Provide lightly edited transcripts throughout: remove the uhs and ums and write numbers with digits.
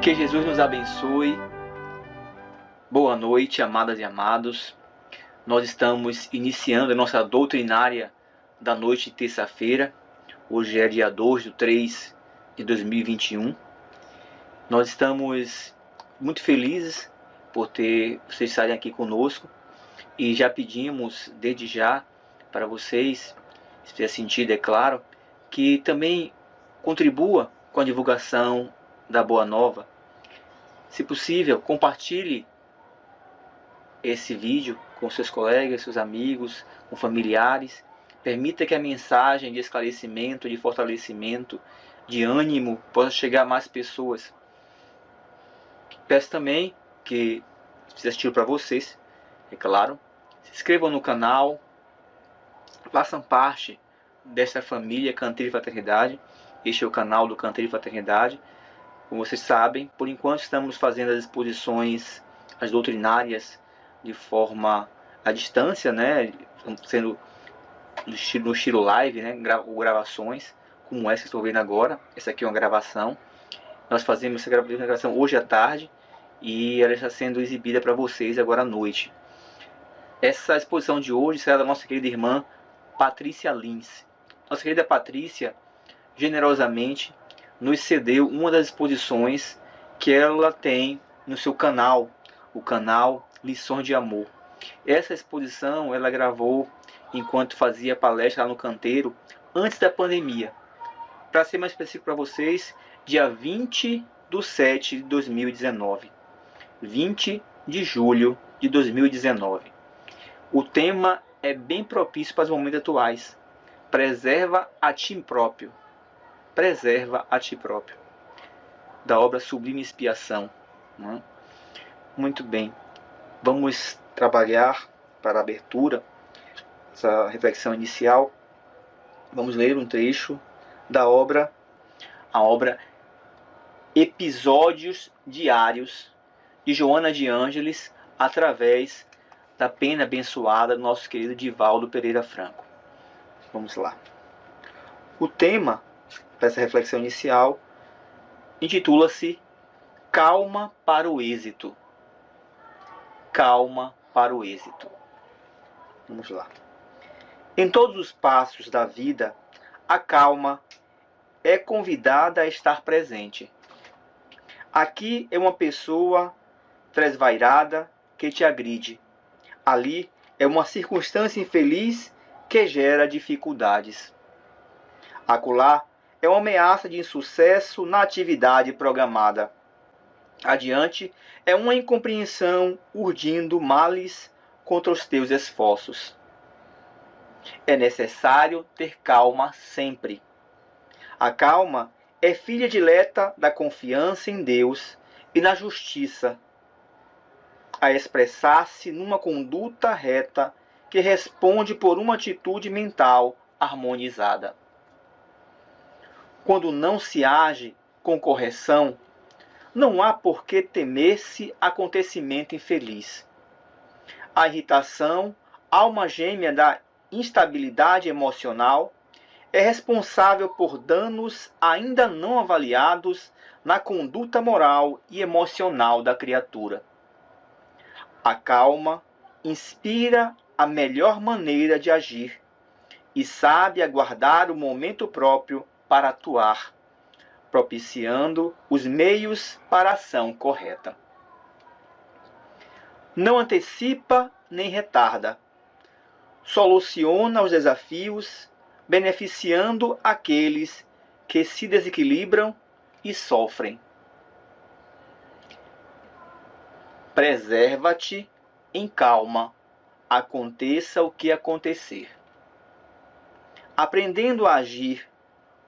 Que Jesus nos abençoe. Boa noite, amadas e amados. Nós estamos iniciando a nossa doutrinária da noite de terça-feira. Hoje é dia 2/3 de 2021. Nós estamos muito felizes por ter vocês estarem aqui conosco e já pedimos desde já para vocês, se fizer sentido, é claro, que também contribua com a divulgação da Boa Nova. Se possível, compartilhe esse vídeo com seus colegas, seus amigos, com familiares. Permita que a mensagem de esclarecimento, de fortalecimento, de ânimo possa chegar a mais pessoas. Peço também que, se fizer sentido para vocês, é claro, se inscrevam no canal, façam parte desta família Canteiro de Fraternidade. Este é o canal do Canteiro de Fraternidade. Como vocês sabem, por enquanto estamos fazendo as exposições, as doutrinárias, de forma à distância, né? Sendo no estilo live, né? Ou gravações, como essa que estou vendo agora. Essa aqui é uma gravação. Nós fazemos essa gravação hoje à tarde e ela está sendo exibida para vocês agora à noite. Essa exposição de hoje será da nossa querida irmã Patrícia Lins. Nossa querida Patrícia, generosamente, nos cedeu uma das exposições que ela tem no seu canal, o canal Lições de Amor. Essa exposição ela gravou enquanto fazia palestra lá no Canteiro, antes da pandemia. Para ser mais específico para vocês, dia 20/7 de 2019. 20 de julho de 2019. O tema é bem propício para os momentos atuais. Preserva a ti próprio. Preserva a ti próprio. Da obra Sublime Expiação. Né? Muito bem. Vamos trabalhar para a abertura, essa reflexão inicial. Vamos ler um trecho da obra, a obra Episódios Diários, de Joana de Ângeles, através da pena abençoada do nosso querido Divaldo Pereira Franco. Vamos lá. O tema para essa reflexão inicial intitula-se Calma para o êxito. Calma para o êxito. Vamos lá. Em todos os passos da vida, a calma é convidada a estar presente. Aqui é uma pessoa tresvairada que te agride. Ali é uma circunstância infeliz que gera dificuldades. Acolá é uma ameaça de insucesso na atividade programada. Adiante é uma incompreensão urdindo males contra os teus esforços. É necessário ter calma sempre. A calma é filha dileta da confiança em Deus e na justiça, a expressar-se numa conduta reta que responde por uma atitude mental harmonizada. Quando não se age com correção, não há por que temer-se acontecimento infeliz. A irritação, alma gêmea da instabilidade emocional, é responsável por danos ainda não avaliados na conduta moral e emocional da criatura. A calma inspira a melhor maneira de agir e sabe aguardar o momento próprio para atuar, propiciando os meios para a ação correta. Não antecipa nem retarda. Soluciona os desafios, beneficiando aqueles que se desequilibram e sofrem. Preserva-te em calma, aconteça o que acontecer. Aprendendo a agir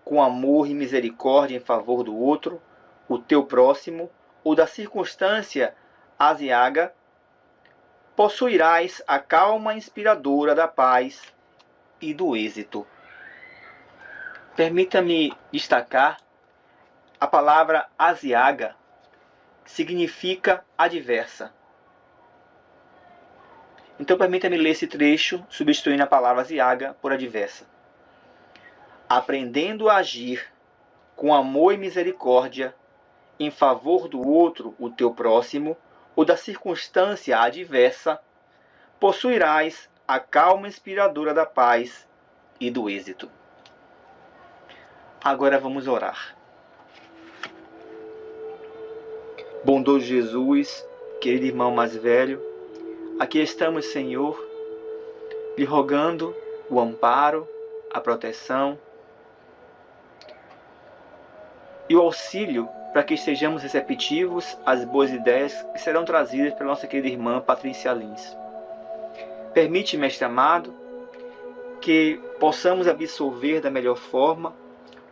com amor e misericórdia em favor do outro, o teu próximo, ou da circunstância aziaga, possuirás a calma inspiradora da paz e do êxito. Permita-me destacar a palavra aziaga, que significa adversa. Então permita-me ler esse trecho substituindo a palavra aziaga por adversa. Aprendendo a agir com amor e misericórdia em favor do outro, o teu próximo, ou da circunstância adversa, possuirás a calma inspiradora da paz e do êxito. Agora vamos orar. Bondoso Jesus, querido irmão mais velho, aqui estamos, Senhor, lhe rogando o amparo, a proteção e o auxílio para que estejamos receptivos às boas ideias que serão trazidas pela nossa querida irmã Patrícia Lins. Permite, Mestre amado, que possamos absorver da melhor forma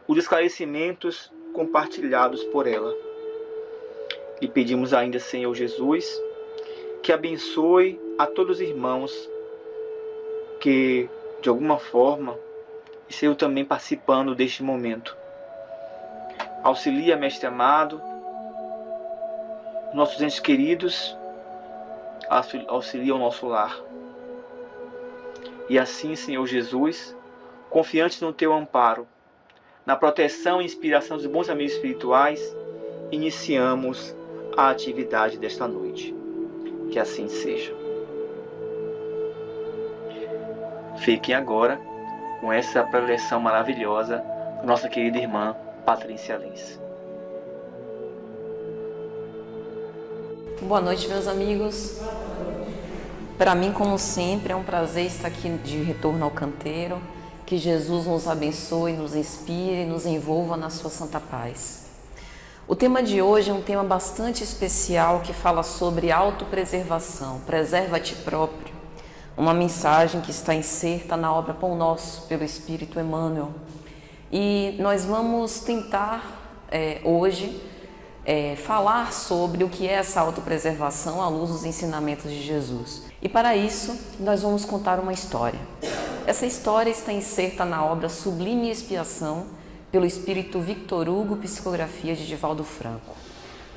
os esclarecimentos compartilhados por ela. E pedimos ainda, Senhor Jesus, que abençoe a todos os irmãos que, de alguma forma, estejam também participando deste momento. Auxilia, Mestre amado, nossos entes queridos, auxilia o nosso lar. E assim, Senhor Jesus, confiantes no Teu amparo, na proteção e inspiração dos bons amigos espirituais, iniciamos a atividade desta noite. Que assim seja. Fiquem agora com essa preleção maravilhosa da nossa querida irmã Patrícia Lins. Boa noite, meus amigos. Para mim, como sempre, é um prazer estar aqui de retorno ao canteiro. Que Jesus nos abençoe, nos inspire e nos envolva na sua santa paz. O tema de hoje é um tema bastante especial que fala sobre autopreservação, preserva a ti próprio. Uma mensagem que está inserta na obra Pão Nosso, pelo Espírito Emmanuel. E nós vamos tentar hoje falar sobre o que é essa autopreservação à luz dos ensinamentos de Jesus. E para isso, nós vamos contar uma história. Essa história está inserta na obra Sublime Expiação, pelo espírito Victor Hugo, psicografia de Divaldo Franco.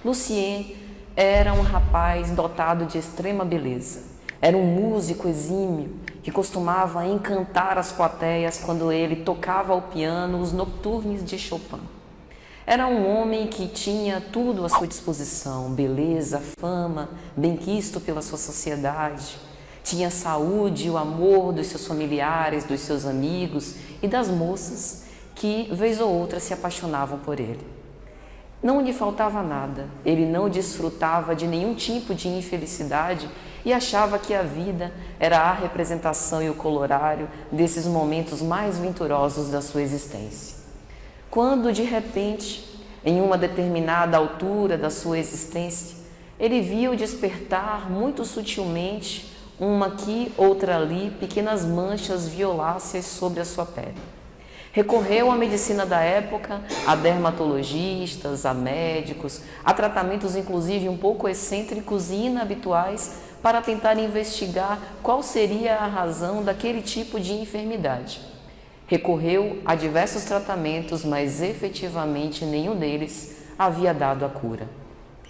Lucien era um rapaz dotado de extrema beleza. Era um músico exímio que costumava encantar as plateias quando ele tocava ao piano os nocturnes de Chopin. Era um homem que tinha tudo à sua disposição: beleza, fama, benquisto pela sua sociedade. Tinha saúde e o amor dos seus familiares, dos seus amigos e das moças que, vez ou outra, se apaixonavam por ele. Não lhe faltava nada, ele não desfrutava de nenhum tipo de infelicidade e achava que a vida era a representação e o colorário desses momentos mais venturosos da sua existência. Quando, de repente, em uma determinada altura da sua existência, ele viu despertar muito sutilmente, uma aqui, outra ali, pequenas manchas violáceas sobre a sua pele. Recorreu à medicina da época, a dermatologistas, a médicos, a tratamentos inclusive um pouco excêntricos e inabituais para tentar investigar qual seria a razão daquele tipo de enfermidade. Recorreu a diversos tratamentos, mas efetivamente nenhum deles havia dado a cura.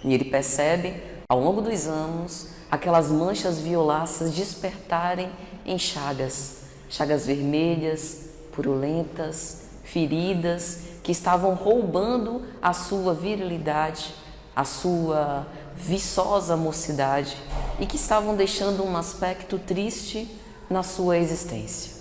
E ele percebe, ao longo dos anos, aquelas manchas violáceas despertarem em chagas vermelhas, purulentas, feridas que estavam roubando a sua virilidade, a sua viçosa mocidade e que estavam deixando um aspecto triste na sua existência.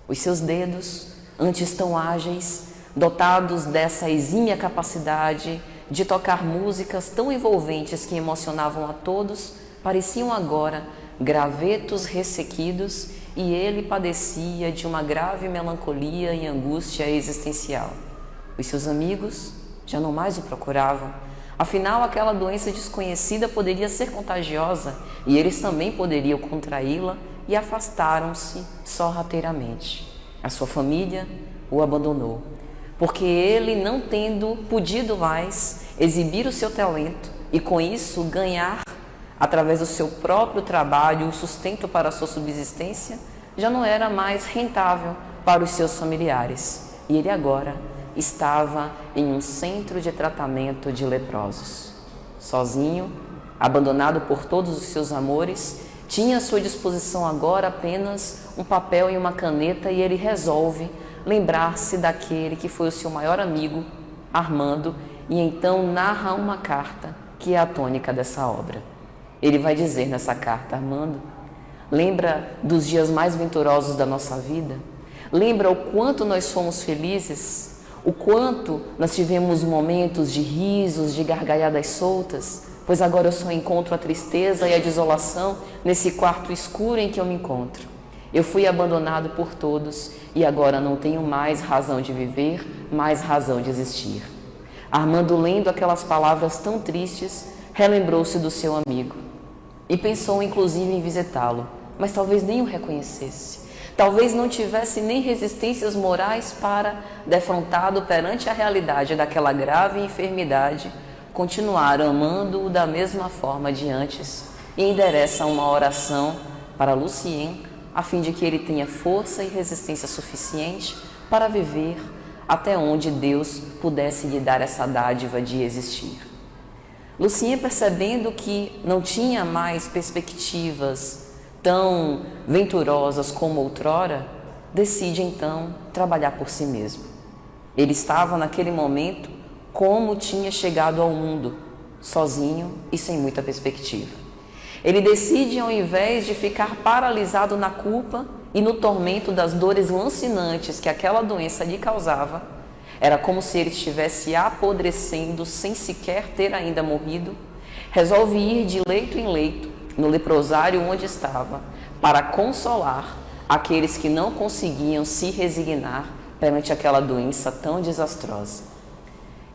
Os seus dedos, antes tão ágeis, dotados dessa exímia capacidade de tocar músicas tão envolventes que emocionavam a todos, pareciam agora gravetos ressequidos e ele padecia de uma grave melancolia e angústia existencial. Os seus amigos já não mais o procuravam. Afinal, aquela doença desconhecida poderia ser contagiosa e eles também poderiam contraí-la e afastaram-se sorrateiramente. A sua família o abandonou, porque ele, não tendo podido mais exibir o seu talento e com isso ganhar, através do seu próprio trabalho, o sustento para a sua subsistência, já não era mais rentável para os seus familiares. E ele agora estava em um centro de tratamento de leprosos. Sozinho, abandonado por todos os seus amores, tinha à sua disposição agora apenas um papel e uma caneta e ele resolve lembrar-se daquele que foi o seu maior amigo, Armando, e então narra uma carta que é a tônica dessa obra. Ele vai dizer nessa carta: Armando, lembra dos dias mais venturosos da nossa vida? Lembra o quanto nós fomos felizes? O quanto nós tivemos momentos de risos, de gargalhadas soltas? Pois agora eu só encontro a tristeza e a desolação nesse quarto escuro em que eu me encontro. Eu fui abandonado por todos e agora não tenho mais razão de viver, mais razão de existir. Armando, lendo aquelas palavras tão tristes, relembrou-se do seu amigo e pensou inclusive em visitá-lo, mas talvez nem o reconhecesse. Talvez não tivesse nem resistências morais para, defrontado perante a realidade daquela grave enfermidade, continuar amando-o da mesma forma de antes, e endereça uma oração para Lucien, a fim de que ele tenha força e resistência suficiente para viver até onde Deus pudesse lhe dar essa dádiva de existir. Lucien, percebendo que não tinha mais perspectivas tão venturosas como outrora, decide então trabalhar por si mesmo. Ele estava naquele momento como tinha chegado ao mundo, sozinho e sem muita perspectiva. Ele decide, ao invés de ficar paralisado na culpa e no tormento das dores lancinantes que aquela doença lhe causava, era como se ele estivesse apodrecendo sem sequer ter ainda morrido, resolve ir de leito em leito, no leprosário onde estava, para consolar aqueles que não conseguiam se resignar perante aquela doença tão desastrosa.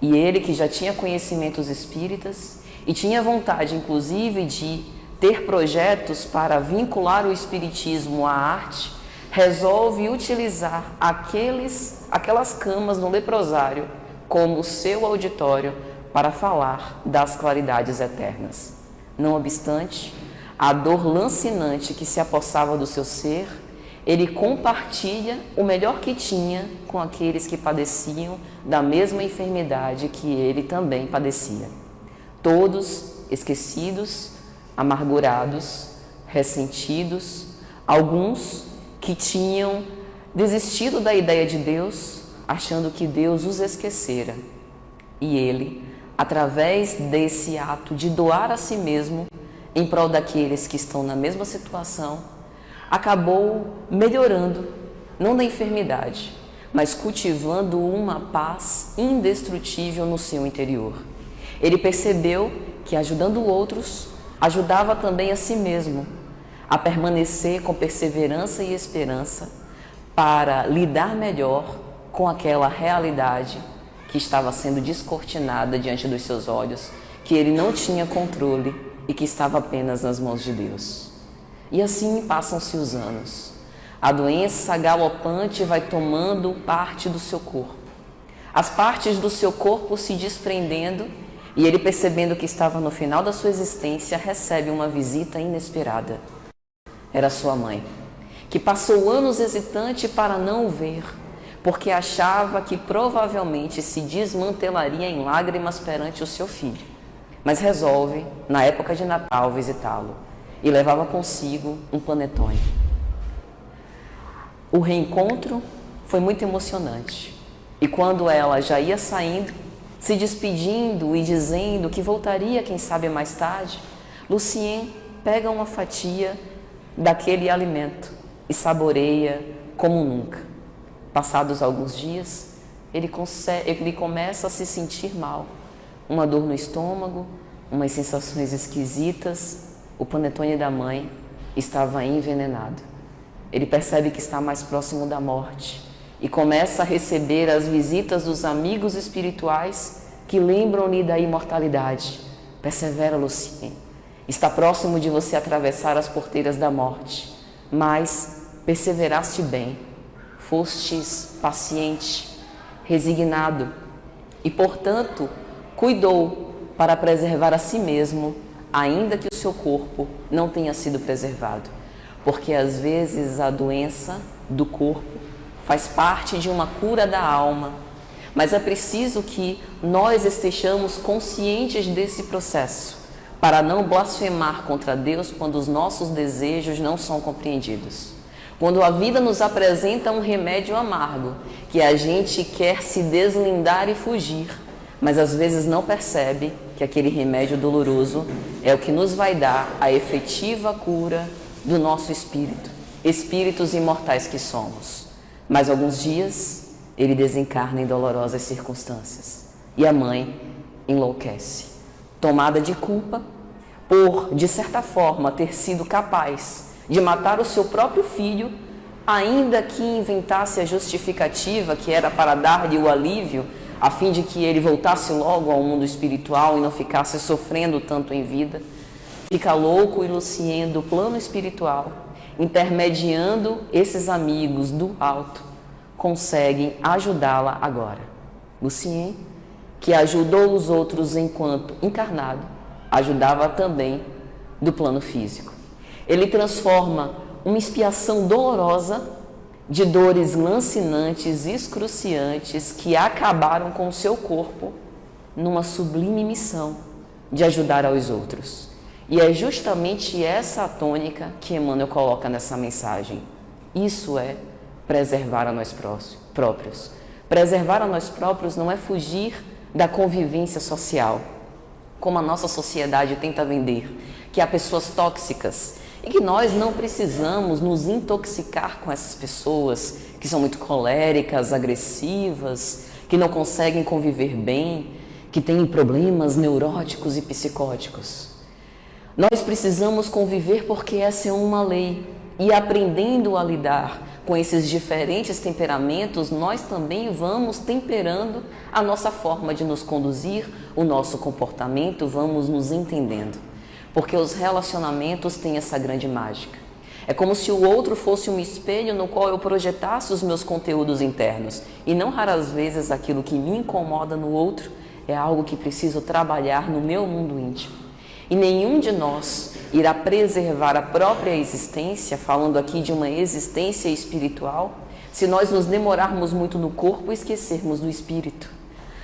E ele, que já tinha conhecimentos espíritas e tinha vontade, inclusive, de ter projetos para vincular o espiritismo à arte, resolve utilizar aquelas camas no leprosário como seu auditório para falar das claridades eternas. Não obstante, a dor lancinante que se apossava do seu ser, ele compartilha o melhor que tinha com aqueles que padeciam da mesma enfermidade que ele também padecia. Todos esquecidos, amargurados, ressentidos, alguns que tinham desistido da ideia de Deus, achando que Deus os esquecera. E ele, através desse ato de doar a si mesmo, em prol daqueles que estão na mesma situação, acabou melhorando, não da enfermidade, mas cultivando uma paz indestrutível no seu interior. Ele percebeu que, ajudando outros, ajudava também a si mesmo a permanecer com perseverança e esperança para lidar melhor com aquela realidade que estava sendo descortinada diante dos seus olhos, que ele não tinha controle e que estava apenas nas mãos de Deus. E assim passam-se os anos. A doença galopante vai tomando parte do seu corpo. As partes do seu corpo se desprendendo, e ele, percebendo que estava no final da sua existência, recebe uma visita inesperada. Era sua mãe, que passou anos hesitante para não o ver, porque achava que provavelmente se desmantelaria em lágrimas perante o seu filho. Mas resolve, na época de Natal, visitá-lo e levava consigo um panetone. O reencontro foi muito emocionante. E quando ela já ia saindo, se despedindo e dizendo que voltaria, quem sabe mais tarde, Lucien pega uma fatia daquele alimento e saboreia como nunca. Passados alguns dias, ele começa a se sentir mal. Uma dor no estômago, umas sensações esquisitas. O panetone da mãe estava envenenado. Ele percebe que está mais próximo da morte e começa a receber as visitas dos amigos espirituais que lembram-lhe da imortalidade. Persevera, Lucien. Está próximo de você atravessar as porteiras da morte, mas perseveraste bem. Fostes paciente, resignado e, portanto, cuidou para preservar a si mesmo, ainda que o seu corpo não tenha sido preservado. Porque às vezes a doença do corpo faz parte de uma cura da alma, mas é preciso que nós estejamos conscientes desse processo, para não blasfemar contra Deus quando os nossos desejos não são compreendidos. Quando a vida nos apresenta um remédio amargo, que a gente quer se deslindar e fugir, mas às vezes não percebe que aquele remédio doloroso é o que nos vai dar a efetiva cura do nosso espírito, espíritos imortais que somos. Mas alguns dias ele desencarna em dolorosas circunstâncias e a mãe enlouquece, tomada de culpa por, de certa forma, ter sido capaz de matar o seu próprio filho, ainda que inventasse a justificativa que era para dar-lhe o alívio, a fim de que ele voltasse logo ao mundo espiritual e não ficasse sofrendo tanto em vida. Fica louco e Lucien, do plano espiritual, intermediando esses amigos do alto, conseguem ajudá-la agora. Lucien, que ajudou os outros enquanto encarnado, ajudava também do plano físico. Ele transforma uma expiação dolorosa de dores lancinantes, excruciantes, que acabaram com o seu corpo, numa sublime missão de ajudar aos outros. E é justamente essa a tônica que Emmanuel coloca nessa mensagem. Isso é preservar a nós próprios. Preservar a nós próprios não é fugir da convivência social, como a nossa sociedade tenta vender, que há pessoas tóxicas e que nós não precisamos nos intoxicar com essas pessoas que são muito coléricas, agressivas, que não conseguem conviver bem, que têm problemas neuróticos e psicóticos. Nós precisamos conviver porque essa é uma lei, e aprendendo a lidar com esses diferentes temperamentos, nós também vamos temperando a nossa forma de nos conduzir, o nosso comportamento, vamos nos entendendo. Porque os relacionamentos têm essa grande mágica. É como se o outro fosse um espelho no qual eu projetasse os meus conteúdos internos. E não raras vezes aquilo que me incomoda no outro é algo que preciso trabalhar no meu mundo íntimo. E nenhum de nós irá preservar a própria existência, falando aqui de uma existência espiritual, se nós nos demorarmos muito no corpo e esquecermos do espírito.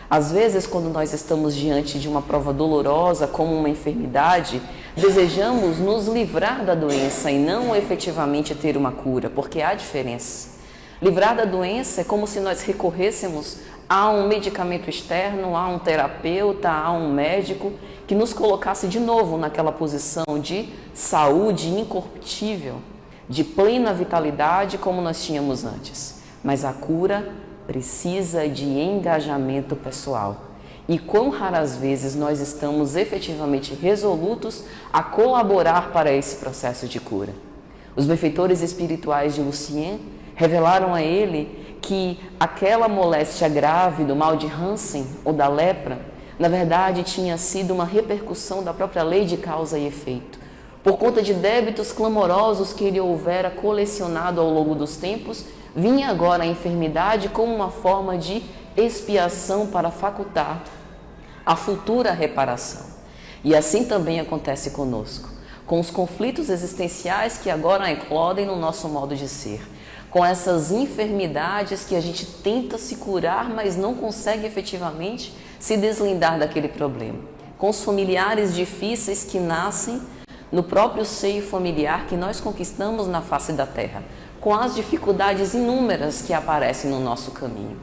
Às vezes, quando nós estamos diante de uma prova dolorosa, como uma enfermidade, desejamos nos livrar da doença e não efetivamente ter uma cura, porque há diferença. Livrar da doença é como se nós recorrêssemos a um medicamento externo, a um terapeuta, a um médico, que nos colocasse de novo naquela posição de saúde incorruptível, de plena vitalidade como nós tínhamos antes. Mas a cura precisa de engajamento pessoal. E quão raras vezes nós estamos efetivamente resolutos a colaborar para esse processo de cura. Os benfeitores espirituais de Lucien revelaram a ele que aquela moléstia grave do mal de Hansen ou da lepra, na verdade, tinha sido uma repercussão da própria lei de causa e efeito, por conta de débitos clamorosos que ele houvera colecionado ao longo dos tempos. Vinha agora a enfermidade como uma forma de expiação para facultar a futura reparação. E assim também acontece conosco, com os conflitos existenciais que agora eclodem no nosso modo de ser, com essas enfermidades que a gente tenta se curar, mas não consegue efetivamente se deslindar daquele problema, com os familiares difíceis que nascem no próprio seio familiar que nós conquistamos na face da terra, com as dificuldades inúmeras que aparecem no nosso caminho.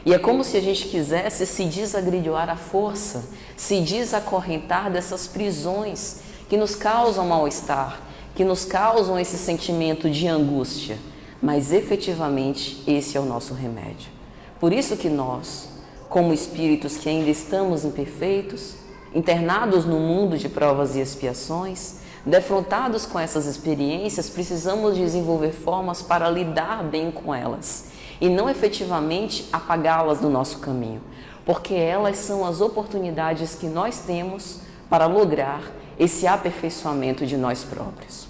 E é como se a gente quisesse se desagrilhoar à força, se desacorrentar dessas prisões que nos causam mal-estar, que nos causam esse sentimento de angústia. Mas efetivamente esse é o nosso remédio. Por isso que nós, como espíritos que ainda estamos imperfeitos, internados no mundo de provas e expiações, defrontados com essas experiências, precisamos desenvolver formas para lidar bem com elas e não efetivamente apagá-las do nosso caminho, porque elas são as oportunidades que nós temos para lograr esse aperfeiçoamento de nós próprios.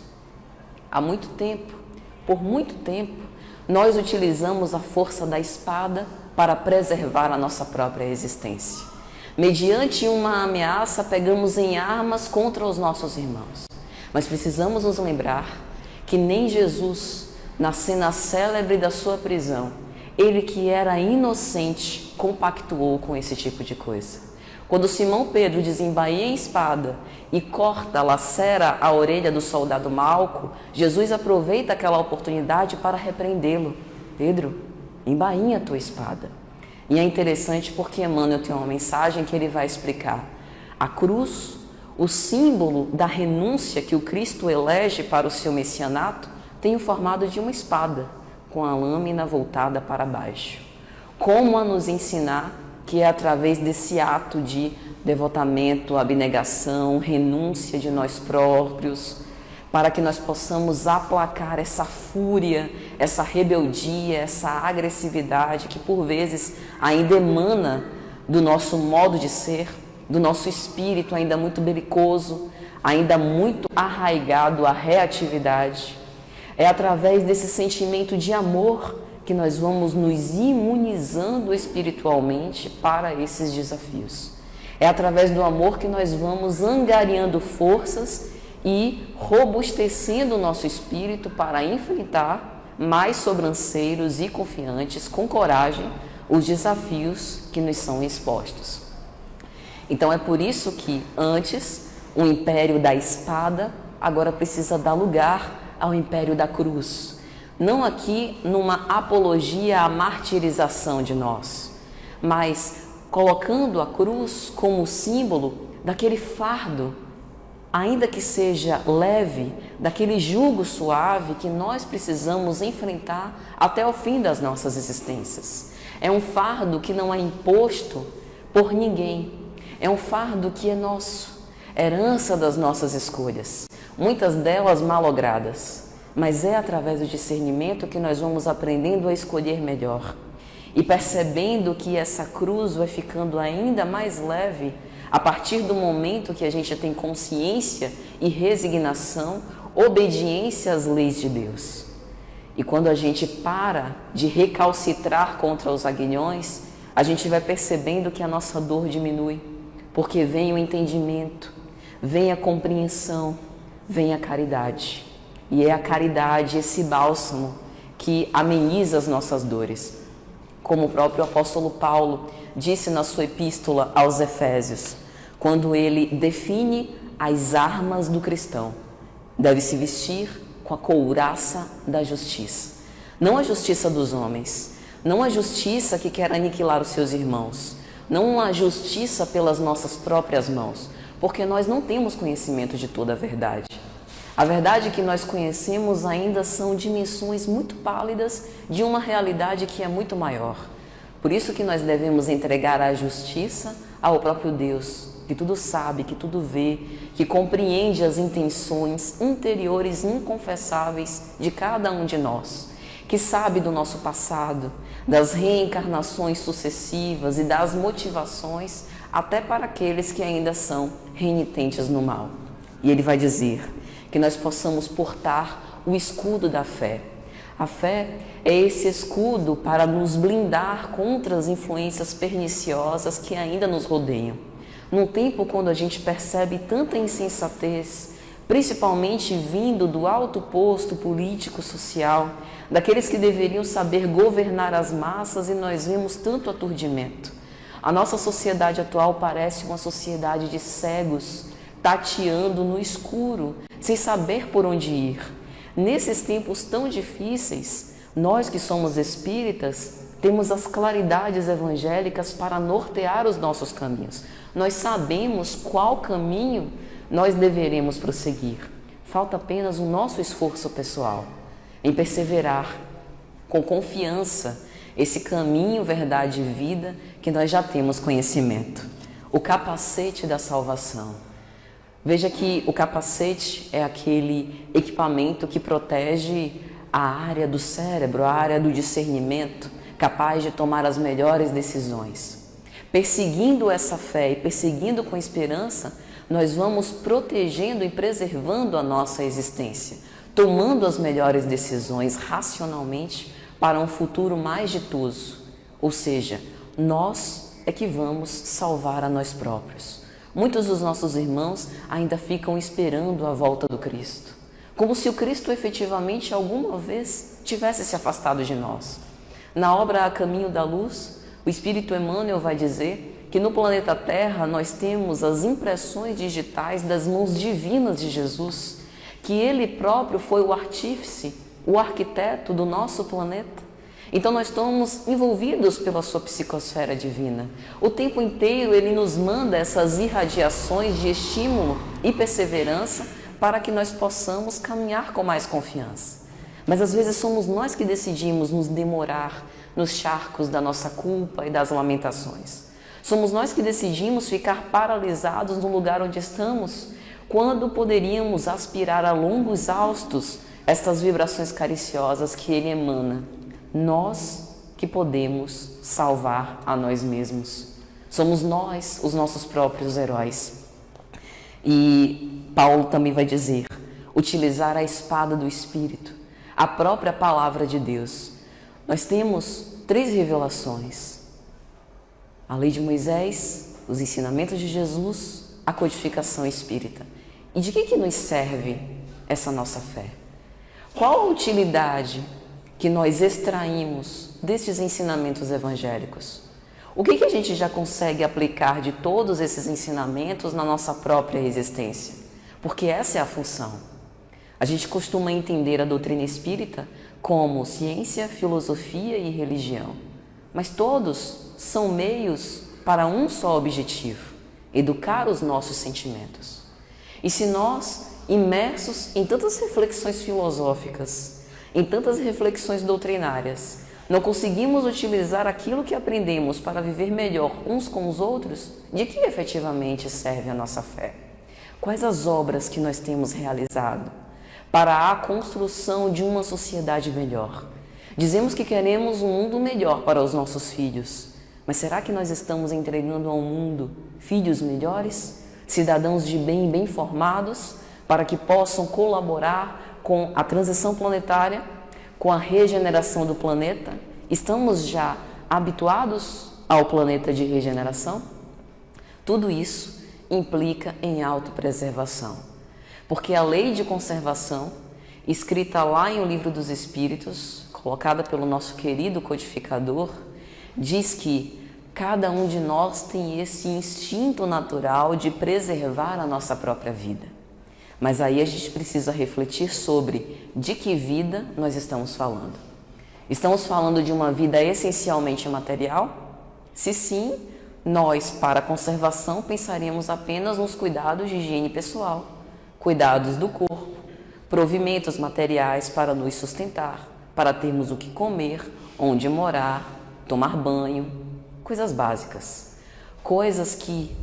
Há muito tempo, por muito tempo, nós utilizamos a força da espada para preservar a nossa própria existência. Mediante uma ameaça, pegamos em armas contra os nossos irmãos. Mas precisamos nos lembrar que nem Jesus, na cena célebre da sua prisão, ele que era inocente, compactuou com esse tipo de coisa. Quando Simão Pedro desembainha a espada e corta, lacera a orelha do soldado Malco, Jesus aproveita aquela oportunidade para repreendê-lo. Pedro, embainha a tua espada. E é interessante porque Emmanuel tem uma mensagem que ele vai explicar. A cruz, o símbolo da renúncia que o Cristo elege para o seu messianato, tem o formato de uma espada, com a lâmina voltada para baixo. Como a nos ensinar que é através desse ato de devotamento, abnegação, renúncia de nós próprios, para que nós possamos aplacar essa fúria, essa rebeldia, essa agressividade que por vezes ainda emana do nosso modo de ser, do nosso espírito ainda muito belicoso, ainda muito arraigado à reatividade. É através desse sentimento de amor que nós vamos nos imunizando espiritualmente para esses desafios. É através do amor que nós vamos angariando forças e robustecendo o nosso espírito para enfrentar mais sobranceiros e confiantes, com coragem, os desafios que nos são expostos. Então é por isso que antes o império da espada agora precisa dar lugar ao império da cruz. Não aqui numa apologia à martirização de nós, mas colocando a cruz como símbolo daquele fardo, ainda que seja leve, daquele jugo suave que nós precisamos enfrentar até o fim das nossas existências. É um fardo que não é imposto por ninguém, é um fardo que é nosso, herança das nossas escolhas, muitas delas malogradas, mas é através do discernimento que nós vamos aprendendo a escolher melhor e percebendo que essa cruz vai ficando ainda mais leve a partir do momento que a gente tem consciência e resignação, obediência às leis de Deus. E quando a gente para de recalcitrar contra os aguilhões, a gente vai percebendo que a nossa dor diminui, porque vem o entendimento, vem a compreensão, vem a caridade. E é a caridade, esse bálsamo, que ameniza as nossas dores. Como o próprio apóstolo Paulo disse na sua epístola aos Efésios, quando ele define as armas do cristão. Deve se vestir com a couraça da justiça. Não a justiça dos homens, não a justiça que quer aniquilar os seus irmãos, não a justiça pelas nossas próprias mãos, porque nós não temos conhecimento de toda a verdade. A verdade que nós conhecemos ainda são dimensões muito pálidas de uma realidade que é muito maior. Por isso que nós devemos entregar a justiça ao próprio Deus, que tudo sabe, que tudo vê, que compreende as intenções interiores inconfessáveis de cada um de nós, que sabe do nosso passado, das reencarnações sucessivas e das motivações até para aqueles que ainda são renitentes no mal. E ele vai dizer que nós possamos portar o escudo da fé. A fé é esse escudo para nos blindar contra as influências perniciosas que ainda nos rodeiam. Num tempo quando a gente percebe tanta insensatez, principalmente vindo do alto posto político-social, daqueles que deveriam saber governar as massas, e nós vemos tanto aturdimento. A nossa sociedade atual parece uma sociedade de cegos, tateando no escuro, sem saber por onde ir. Nesses tempos tão difíceis, nós que somos espíritas, temos as claridades evangélicas para nortear os nossos caminhos. Nós sabemos qual caminho nós deveremos prosseguir. Falta apenas o nosso esforço pessoal em perseverar com confiança esse caminho, verdade e vida que nós já temos conhecimento. O capacete da salvação. Veja que o capacete é aquele equipamento que protege a área do cérebro, a área do discernimento, capaz de tomar as melhores decisões. Perseguindo essa fé e perseguindo com esperança, nós vamos protegendo e preservando a nossa existência, tomando as melhores decisões racionalmente para um futuro mais ditoso. Ou seja, nós é que vamos salvar a nós próprios. Muitos dos nossos irmãos ainda ficam esperando a volta do Cristo, como se o Cristo efetivamente alguma vez tivesse se afastado de nós. Na obra A Caminho da Luz, o Espírito Emmanuel vai dizer que no planeta Terra nós temos as impressões digitais das mãos divinas de Jesus, que Ele próprio foi o artífice, o arquiteto do nosso planeta. Então nós estamos envolvidos pela sua psicosfera divina. O tempo inteiro ele nos manda essas irradiações de estímulo e perseverança para que nós possamos caminhar com mais confiança. Mas às vezes somos nós que decidimos nos demorar nos charcos da nossa culpa e das lamentações. Somos nós que decidimos ficar paralisados no lugar onde estamos, quando poderíamos aspirar a longos exaustos estas vibrações cariciosas que ele emana. Nós que podemos salvar a nós mesmos. Somos nós os nossos próprios heróis. E Paulo também vai dizer, utilizar a espada do Espírito, a própria palavra de Deus. Nós temos 3 revelações: a lei de Moisés, os ensinamentos de Jesus, a codificação espírita. E de que nos serve essa nossa fé? Qual a utilidade que nós extraímos destes ensinamentos evangélicos? O que a gente já consegue aplicar de todos esses ensinamentos na nossa própria existência? Porque essa é a função. A gente costuma entender a doutrina espírita como ciência, filosofia e religião, mas todos são meios para um só objetivo: educar os nossos sentimentos. E se nós, imersos em tantas reflexões filosóficas, em tantas reflexões doutrinárias, não conseguimos utilizar aquilo que aprendemos para viver melhor uns com os outros, de que efetivamente serve a nossa fé? Quais as obras que nós temos realizado para a construção de uma sociedade melhor? Dizemos que queremos um mundo melhor para os nossos filhos, mas será que nós estamos entregando ao mundo filhos melhores, cidadãos de bem e bem formados, para que possam colaborar com a transição planetária, com a regeneração do planeta? Estamos já habituados ao planeta de regeneração? Tudo isso implica em autopreservação, porque a lei de conservação, escrita lá em O Livro dos Espíritos, colocada pelo nosso querido codificador, diz que cada um de nós tem esse instinto natural de preservar a nossa própria vida. Mas aí a gente precisa refletir sobre de que vida nós estamos falando. Estamos falando de uma vida essencialmente material? Se sim, nós, para a conservação, pensaríamos apenas nos cuidados de higiene pessoal, cuidados do corpo, provimentos materiais para nos sustentar, para termos o que comer, onde morar, tomar banho, coisas básicas. Coisas que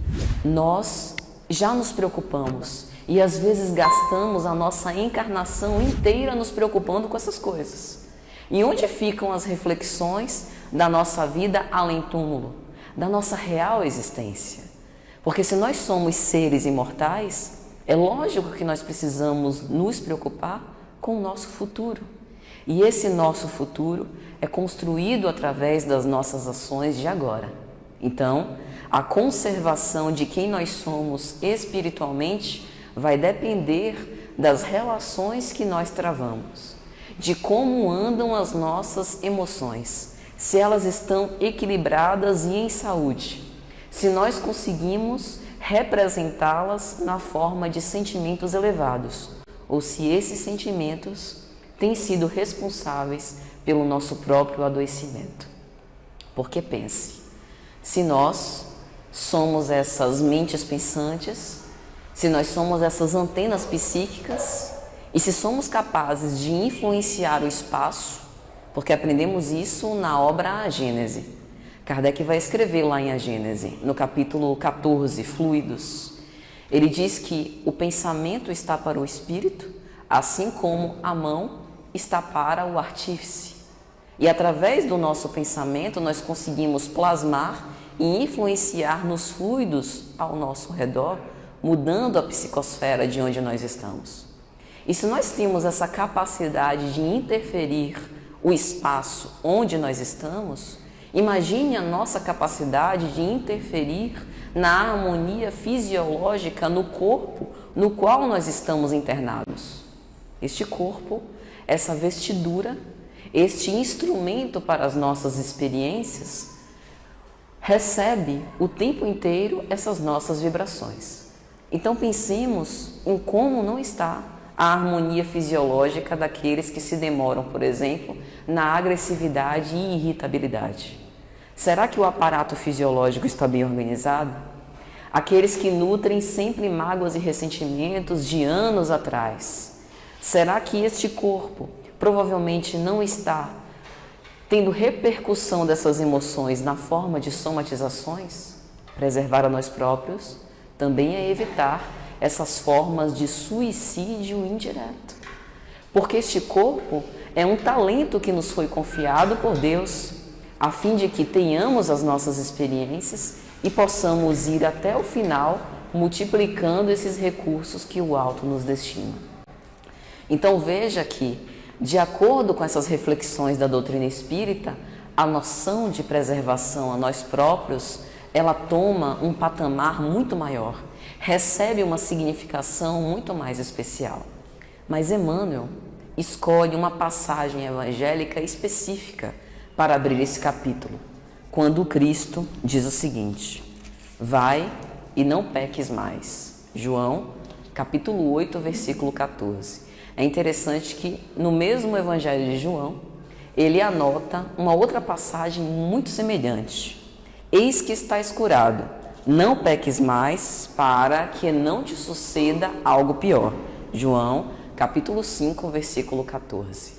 nós já nos preocupamos e às vezes gastamos a nossa encarnação inteira nos preocupando com essas coisas. E onde ficam as reflexões da nossa vida além-túmulo, da nossa real existência? Porque se nós somos seres imortais, é lógico que nós precisamos nos preocupar com o nosso futuro. E esse nosso futuro é construído através das nossas ações de agora. Então, a conservação de quem nós somos espiritualmente vai depender das relações que nós travamos, de como andam as nossas emoções, se elas estão equilibradas e em saúde, se nós conseguimos representá-las na forma de sentimentos elevados, ou se esses sentimentos têm sido responsáveis pelo nosso próprio adoecimento. Porque pense, se nós somos essas mentes pensantes, se nós somos essas antenas psíquicas e se somos capazes de influenciar o espaço, porque aprendemos isso na obra A Gênese. Kardec vai escrever lá em A Gênese, no capítulo 14, Fluidos. Ele diz que o pensamento está para o espírito, assim como a mão está para o artífice. E através do nosso pensamento nós conseguimos plasmar e influenciar nos fluidos ao nosso redor, mudando a psicosfera de onde nós estamos. E se nós temos essa capacidade de interferir o espaço onde nós estamos, imagine a nossa capacidade de interferir na harmonia fisiológica no corpo no qual nós estamos internados. Este corpo, essa vestidura, este instrumento para as nossas experiências, recebe o tempo inteiro essas nossas vibrações. Então pensemos em como não está a harmonia fisiológica daqueles que se demoram, por exemplo, na agressividade e irritabilidade? Será que o aparato fisiológico está bem organizado? Aqueles que nutrem sempre mágoas e ressentimentos de anos atrás. Será que este corpo provavelmente não está tendo repercussão dessas emoções na forma de somatizações? Preservar a nós próprios também é evitar essas formas de suicídio indireto. Porque este corpo é um talento que nos foi confiado por Deus, a fim de que tenhamos as nossas experiências e possamos ir até o final multiplicando esses recursos que o alto nos destina. Então veja que, de acordo com essas reflexões da doutrina espírita, a noção de preservação a nós próprios, ela toma um patamar muito maior, recebe uma significação muito mais especial. Mas Emmanuel escolhe uma passagem evangélica específica para abrir esse capítulo, quando Cristo diz o seguinte: vai e não peques mais. João, capítulo 8, versículo 14. É interessante que no mesmo Evangelho de João, ele anota uma outra passagem muito semelhante. Eis que está escurado, não peques mais, para que não te suceda algo pior. João, capítulo 5, versículo 14.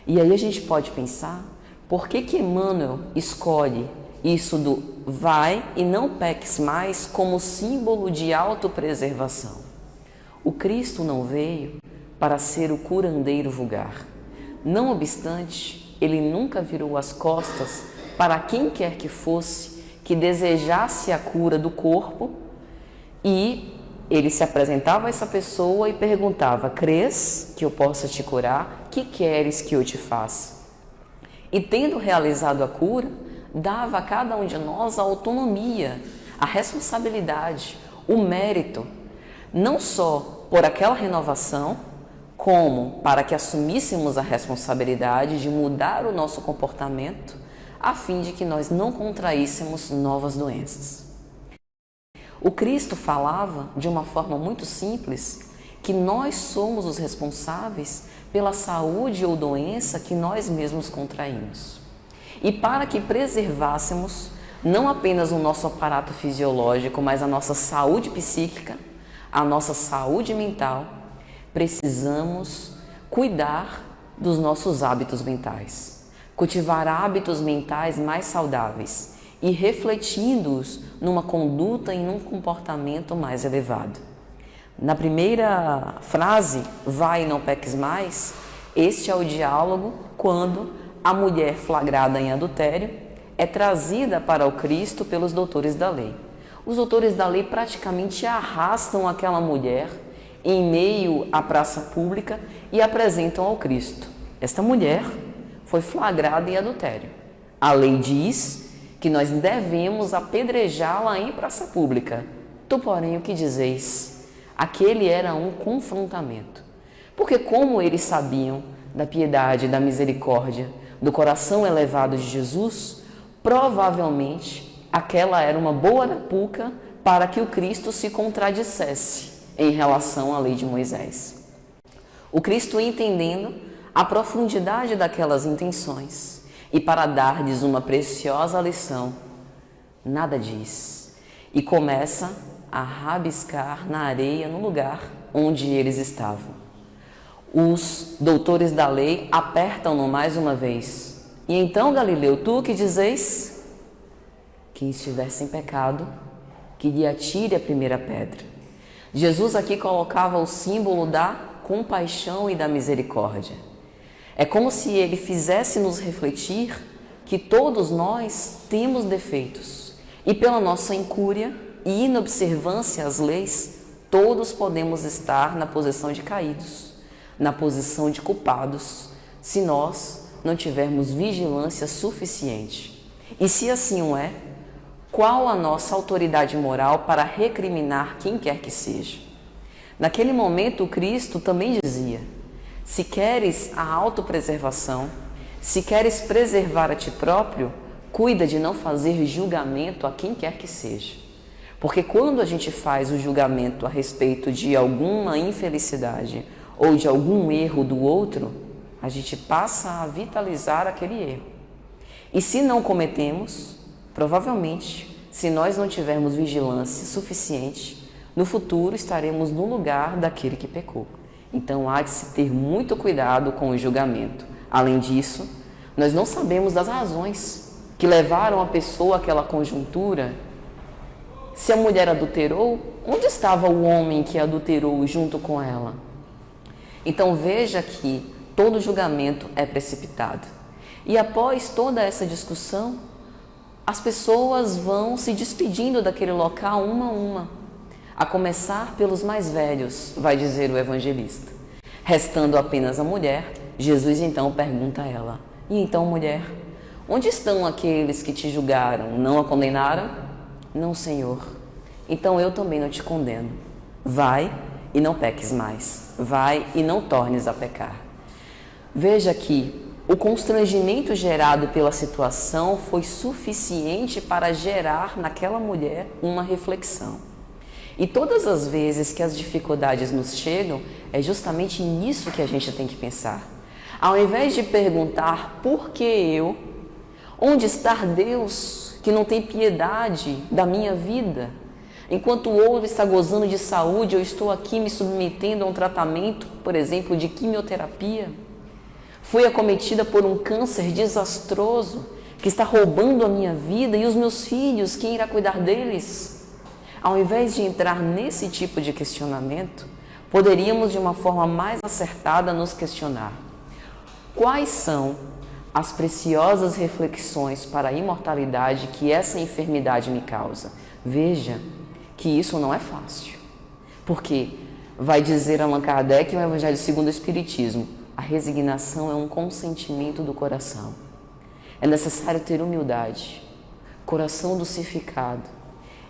E aí a gente pode pensar, por que Emmanuel escolhe isso do vai e não peques mais como símbolo de autopreservação? O Cristo não veio para ser o curandeiro vulgar. Não obstante, ele nunca virou as costas para quem quer que fosse que desejasse a cura do corpo, e ele se apresentava a essa pessoa e perguntava: crês que eu possa te curar? Que queres que eu te faça? E tendo realizado a cura, dava a cada um de nós a autonomia, a responsabilidade, o mérito, não só por aquela renovação, como para que assumíssemos a responsabilidade de mudar o nosso comportamento, a fim de que nós não contraíssemos novas doenças. O Cristo falava de uma forma muito simples que nós somos os responsáveis pela saúde ou doença que nós mesmos contraímos. E para que preservássemos não apenas o nosso aparato fisiológico, mas a nossa saúde psíquica, a nossa saúde mental, precisamos cuidar dos nossos hábitos mentais. Cultivar hábitos mentais mais saudáveis e refletindo-os numa conduta e num comportamento mais elevado. Na primeira frase, vai e não peques mais, este é o diálogo quando a mulher flagrada em adultério é trazida para o Cristo pelos doutores da lei. Os doutores da lei praticamente arrastam aquela mulher em meio à praça pública e apresentam ao Cristo. Esta mulher foi flagrada em adultério. A lei diz que nós devemos apedrejá-la em praça pública. Tu, porém, o que dizeis? Aquele era um confrontamento. Porque como eles sabiam da piedade, da misericórdia, do coração elevado de Jesus, provavelmente aquela era uma boa arapuca para que o Cristo se contradissesse em relação à lei de Moisés. O Cristo, entendendo a profundidade daquelas intenções e para dar-lhes uma preciosa lição, nada diz e começa a rabiscar na areia no lugar onde eles estavam. Os doutores da lei apertam-no mais uma vez. E então, Galileu, tu que dizeis? Quem estiver sem pecado, que lhe atire a primeira pedra. Jesus aqui colocava o símbolo da compaixão e da misericórdia. É como se ele fizesse nos refletir que todos nós temos defeitos e pela nossa incúria e inobservância às leis, todos podemos estar na posição de caídos, na posição de culpados, se nós não tivermos vigilância suficiente. E se assim o é, qual a nossa autoridade moral para recriminar quem quer que seja? Naquele momento, o Cristo também dizia: se queres a autopreservação, se queres preservar a ti próprio, cuida de não fazer julgamento a quem quer que seja. Porque quando a gente faz o julgamento a respeito de alguma infelicidade ou de algum erro do outro, a gente passa a vitalizar aquele erro. E se não cometemos, provavelmente, se nós não tivermos vigilância suficiente, no futuro estaremos no lugar daquele que pecou. Então há de se ter muito cuidado com o julgamento. Além disso, nós não sabemos das razões que levaram a pessoa àquela conjuntura. Se a mulher adulterou, onde estava o homem que adulterou junto com ela? Então veja que todo julgamento é precipitado. E após toda essa discussão, as pessoas vão se despedindo daquele local uma a uma, a começar pelos mais velhos, vai dizer o evangelista. Restando apenas a mulher, Jesus então pergunta a ela: e então, mulher, onde estão aqueles que te julgaram? Não a condenaram? Não, Senhor. Então eu também não te condeno. Vai e não peques mais. Vai e não tornes a pecar. Veja que o constrangimento gerado pela situação foi suficiente para gerar naquela mulher uma reflexão. E todas as vezes que as dificuldades nos chegam, é justamente nisso que a gente tem que pensar. Ao invés de perguntar por que eu, onde está Deus que não tem piedade da minha vida? Enquanto o outro está gozando de saúde, eu estou aqui me submetendo a um tratamento, por exemplo, de quimioterapia. Fui acometida por um câncer desastroso que está roubando a minha vida e os meus filhos, quem irá cuidar deles? Ao invés de entrar nesse tipo de questionamento, poderíamos de uma forma mais acertada nos questionar: quais são as preciosas reflexões para a imortalidade que essa enfermidade me causa? Veja que isso não é fácil, porque vai dizer Allan Kardec no Evangelho segundo o Espiritismo: a resignação é um consentimento do coração. É necessário ter humildade, coração dulcificado,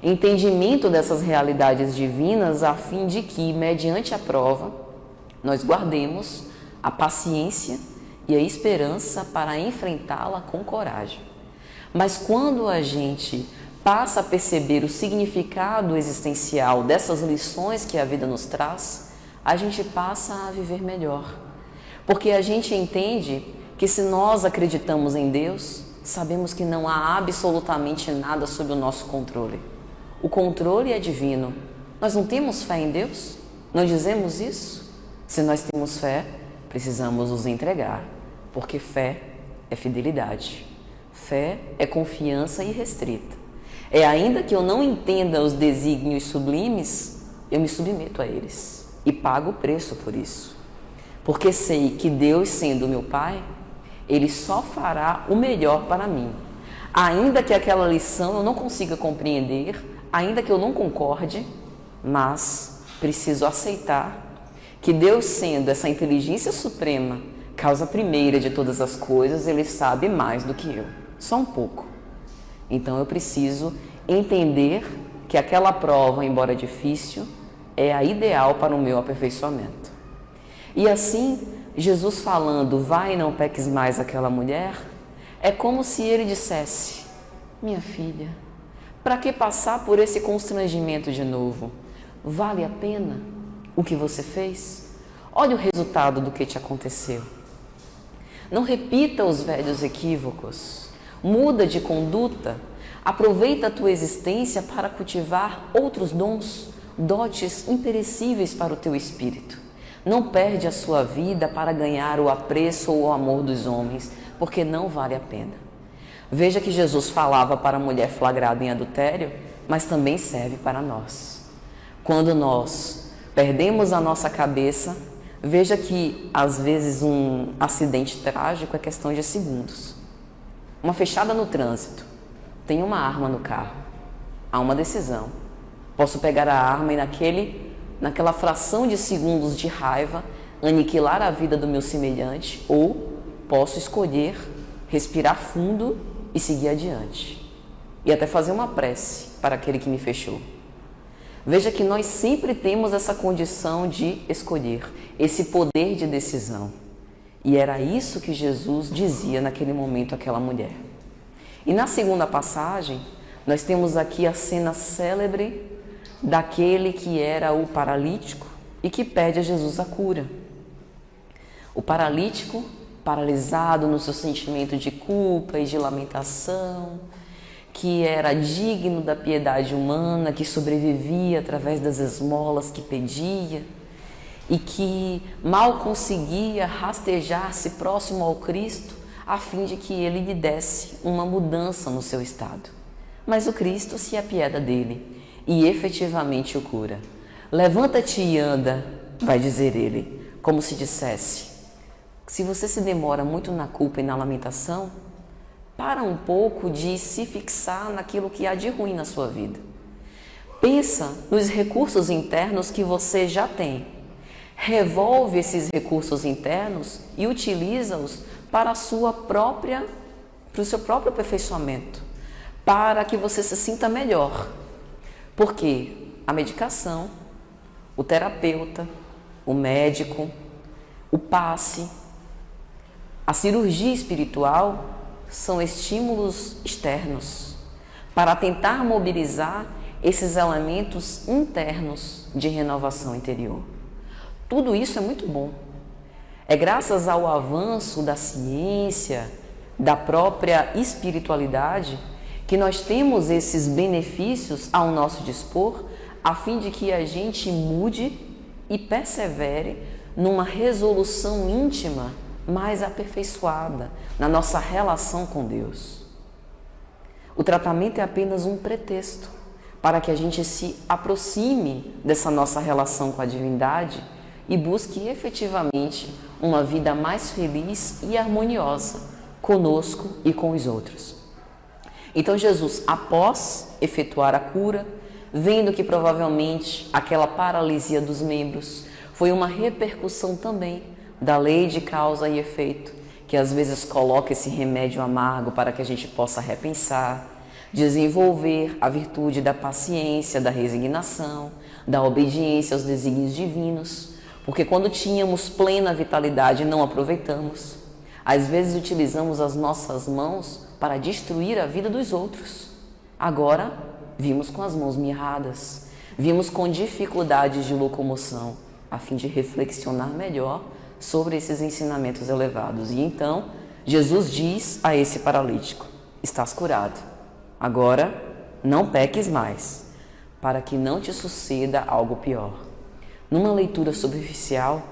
entendimento dessas realidades divinas, a fim de que, mediante a prova, nós guardemos a paciência e a esperança para enfrentá-la com coragem. Mas quando a gente passa a perceber o significado existencial dessas lições que a vida nos traz, a gente passa a viver melhor. Porque a gente entende que se nós acreditamos em Deus, sabemos que não há absolutamente nada sob o nosso controle. O controle é divino. Nós não temos fé em Deus? Não dizemos isso? Se nós temos fé, precisamos nos entregar, porque fé é fidelidade. Fé é confiança irrestrita. É ainda que eu não entenda os desígnios sublimes, eu me submeto a eles e pago o preço por isso. Porque sei que Deus, sendo meu Pai, Ele só fará o melhor para mim. Ainda que aquela lição eu não consiga compreender, ainda que eu não concorde, mas preciso aceitar que Deus, sendo essa inteligência suprema, causa primeira de todas as coisas, Ele sabe mais do que eu, só um pouco. Então eu preciso entender que aquela prova, embora difícil, é a ideal para o meu aperfeiçoamento. E assim, Jesus falando: vai e não peques mais aquela mulher, é como se Ele dissesse: minha filha, para que passar por esse constrangimento de novo? Vale a pena o que você fez? Olha o resultado do que te aconteceu. Não repita os velhos equívocos. Muda de conduta. Aproveita a tua existência para cultivar outros dons, dotes imperecíveis para o teu espírito. Não perde a sua vida para ganhar o apreço ou o amor dos homens, porque não vale a pena. Veja que Jesus falava para a mulher flagrada em adultério, mas também serve para nós. Quando nós perdemos a nossa cabeça, veja que às vezes um acidente trágico é questão de segundos. Uma fechada no trânsito, tem uma arma no carro, há uma decisão. Posso pegar a arma e naquela fração de segundos de raiva, aniquilar a vida do meu semelhante, ou posso escolher respirar fundo e seguir adiante. E até fazer uma prece para aquele que me fechou. Veja que nós sempre temos essa condição de escolher, esse poder de decisão. E era isso que Jesus dizia naquele momento àquela mulher. E na segunda passagem, nós temos aqui a cena célebre daquele que era o paralítico e que pede a Jesus a cura. O paralítico, paralisado no seu sentimento de culpa e de lamentação, que era digno da piedade humana, que sobrevivia através das esmolas que pedia e que mal conseguia rastejar-se próximo ao Cristo a fim de que ele lhe desse uma mudança no seu estado. Mas o Cristo se apieda dele e efetivamente o cura. Levanta-te e anda, vai dizer ele, como se dissesse: se você se demora muito na culpa e na lamentação, para um pouco de se fixar naquilo que há de ruim na sua vida. Pensa nos recursos internos que você já tem. Revolve esses recursos internos e utiliza-os para o seu próprio aperfeiçoamento, para que você se sinta melhor. Porque a medicação, o terapeuta, o médico, o passe, a cirurgia espiritual são estímulos externos para tentar mobilizar esses elementos internos de renovação interior. Tudo isso é muito bom. É graças ao avanço da ciência, da própria espiritualidade, que nós temos esses benefícios ao nosso dispor, a fim de que a gente mude e persevere numa resolução íntima mais aperfeiçoada na nossa relação com Deus. O tratamento é apenas um pretexto para que a gente se aproxime dessa nossa relação com a divindade e busque efetivamente uma vida mais feliz e harmoniosa conosco e com os outros. Então Jesus, após efetuar a cura, vendo que provavelmente aquela paralisia dos membros foi uma repercussão também da lei de causa e efeito, que às vezes coloca esse remédio amargo para que a gente possa repensar, desenvolver a virtude da paciência, da resignação, da obediência aos desígnios divinos, porque quando tínhamos plena vitalidade não aproveitamos. Às vezes utilizamos as nossas mãos para destruir a vida dos outros. Agora vimos com as mãos mirradas, vimos com dificuldades de locomoção, a fim de reflexionar melhor sobre esses ensinamentos elevados. E então, Jesus diz a esse paralítico: estás curado. Agora, não peques mais, para que não te suceda algo pior. Numa leitura superficial,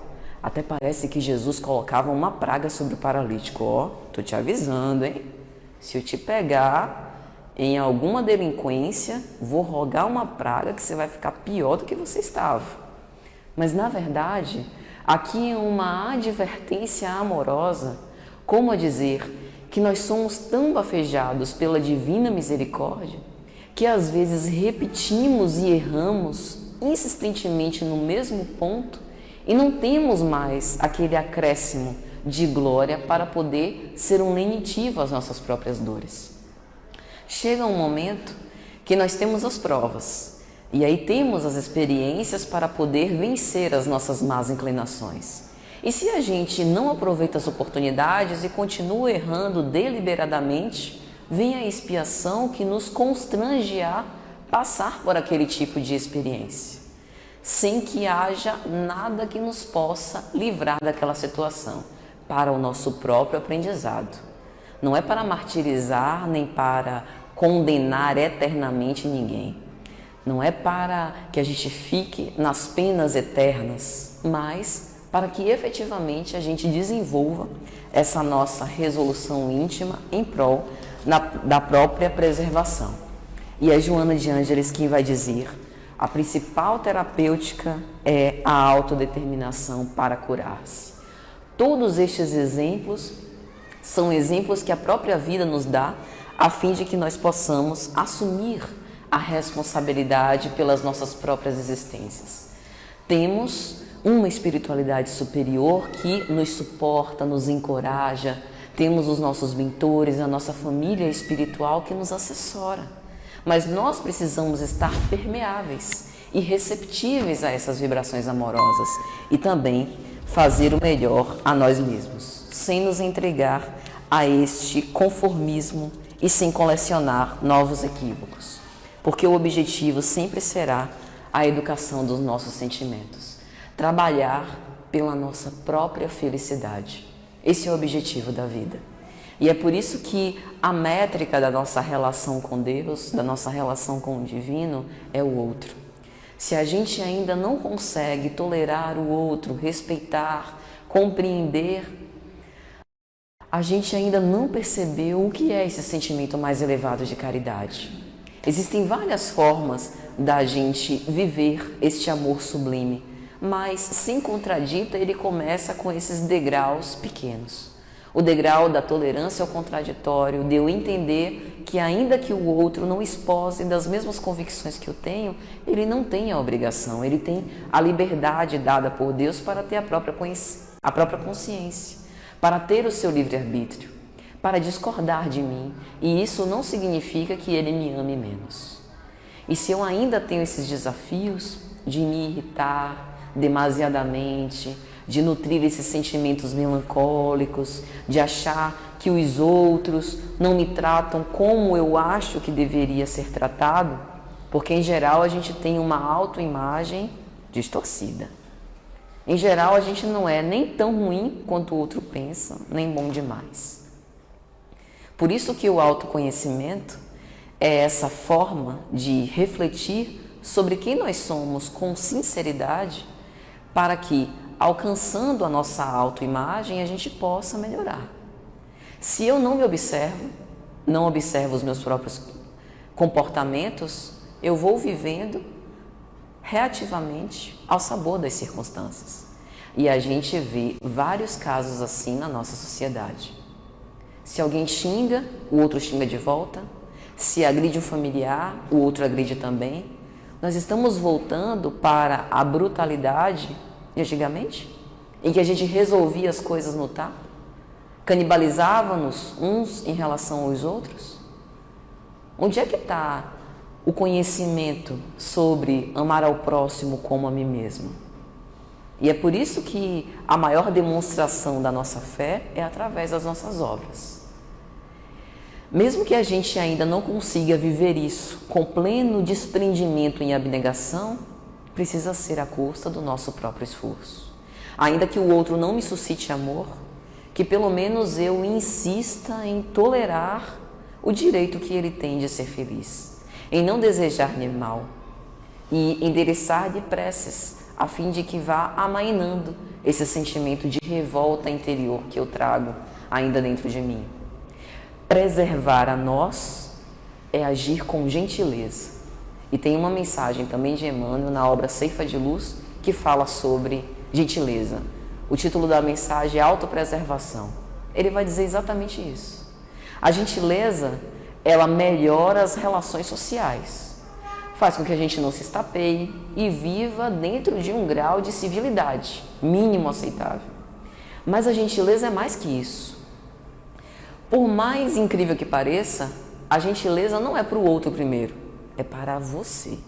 até parece que Jesus colocava uma praga sobre o paralítico. Ó, tô te avisando, hein? Se eu te pegar em alguma delinquência, vou rogar uma praga que você vai ficar pior do que você estava. Mas, na verdade, aqui é uma advertência amorosa, como a dizer que nós somos tão bafejados pela divina misericórdia que às vezes repetimos e erramos insistentemente no mesmo ponto e não temos mais aquele acréscimo de glória para poder ser um lenitivo às nossas próprias dores. Chega um momento que nós temos as provas, e aí temos as experiências para poder vencer as nossas más inclinações. E se a gente não aproveita as oportunidades e continua errando deliberadamente, vem a expiação que nos constrange a passar por aquele tipo de experiência, sem que haja nada que nos possa livrar daquela situação, para o nosso próprio aprendizado. Não é para martirizar nem para condenar eternamente ninguém. Não é para que a gente fique nas penas eternas, mas para que efetivamente a gente desenvolva essa nossa resolução íntima em prol da própria preservação. E é Joana de Ângeles quem vai dizer: a principal terapêutica é a autodeterminação para curar-se. Todos estes exemplos são exemplos que a própria vida nos dá a fim de que nós possamos assumir a responsabilidade pelas nossas próprias existências. Temos uma espiritualidade superior que nos suporta, nos encoraja, temos os nossos mentores, a nossa família espiritual que nos assessora, mas nós precisamos estar permeáveis e receptíveis a essas vibrações amorosas e também fazer o melhor a nós mesmos, sem nos entregar a este conformismo e sem colecionar novos equívocos. Porque o objetivo sempre será a educação dos nossos sentimentos. Trabalhar pela nossa própria felicidade. Esse é o objetivo da vida. E é por isso que a métrica da nossa relação com Deus, da nossa relação com o divino, é o outro. Se a gente ainda não consegue tolerar o outro, respeitar, compreender, a gente ainda não percebeu o que é esse sentimento mais elevado de caridade. Existem várias formas da gente viver este amor sublime, mas sem contradita ele começa com esses degraus pequenos. O degrau da tolerância ao contraditório, de eu entender que ainda que o outro não expose das mesmas convicções que eu tenho, ele não tem a obrigação, ele tem a liberdade dada por Deus para ter a própria consciência, para ter o seu livre-arbítrio, para discordar de mim, e isso não significa que ele me ame menos. E se eu ainda tenho esses desafios de me irritar demasiadamente, de nutrir esses sentimentos melancólicos, de achar que os outros não me tratam como eu acho que deveria ser tratado, porque em geral a gente tem uma autoimagem distorcida. Em geral a gente não é nem tão ruim quanto o outro pensa, nem bom demais. Por isso que o autoconhecimento é essa forma de refletir sobre quem nós somos com sinceridade, para que, alcançando a nossa autoimagem, a gente possa melhorar. Se eu não me observo, não observo os meus próprios comportamentos, eu vou vivendo reativamente ao sabor das circunstâncias. E a gente vê vários casos assim na nossa sociedade. Se alguém xinga, o outro xinga de volta. Se agride um familiar, o outro agride também. Nós estamos voltando para a brutalidade de antigamente, em que a gente resolvia as coisas no tapa, canibalizava-nos uns em relação aos outros. Onde é que está o conhecimento sobre amar ao próximo como a mim mesmo? E é por isso que a maior demonstração da nossa fé é através das nossas obras. Mesmo que a gente ainda não consiga viver isso com pleno desprendimento em abnegação, precisa ser à custa do nosso próprio esforço. Ainda que o outro não me suscite amor, que pelo menos eu insista em tolerar o direito que ele tem de ser feliz, em não desejar-lhe mal e endereçar-lhe preces, a fim de que vá amainando esse sentimento de revolta interior que eu trago ainda dentro de mim. Preservar a nós é agir com gentileza. E tem uma mensagem também de Emmanuel na obra Ceifa de Luz que fala sobre gentileza. O título da mensagem é Autopreservação. Ele vai dizer exatamente isso. A gentileza, ela melhora as relações sociais. Faz com que a gente não se estapeie e viva dentro de um grau de civilidade mínimo aceitável. Mas a gentileza é mais que isso. Por mais incrível que pareça, a gentileza não é para o outro primeiro, é para você.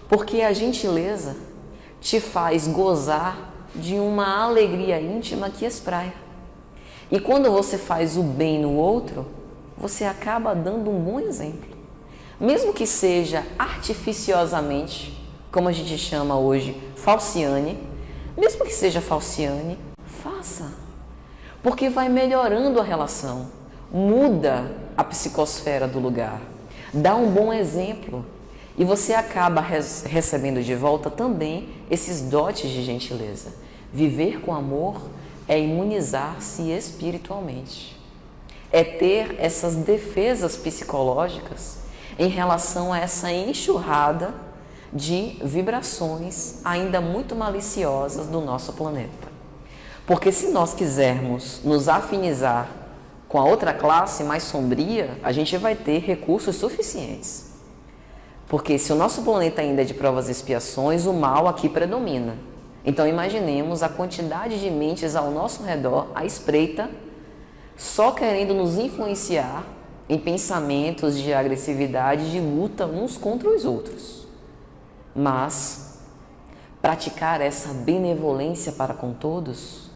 Porque a gentileza te faz gozar de uma alegria íntima que espraia. E quando você faz o bem no outro, você acaba dando um bom exemplo. Mesmo que seja artificiosamente, como a gente chama hoje, falciane, mesmo que seja falciane, faça. Porque vai melhorando a relação, muda a psicosfera do lugar, dá um bom exemplo e você acaba recebendo de volta também esses dotes de gentileza. Viver com amor é imunizar-se espiritualmente, é ter essas defesas psicológicas em relação a essa enxurrada de vibrações ainda muito maliciosas do nosso planeta. Porque se nós quisermos nos afinizar com a outra classe mais sombria, a gente vai ter recursos suficientes. Porque se o nosso planeta ainda é de provas e expiações, o mal aqui predomina. Então imaginemos a quantidade de mentes ao nosso redor, à espreita, só querendo nos influenciar em pensamentos de agressividade, de luta uns contra os outros. Mas praticar essa benevolência para com todos,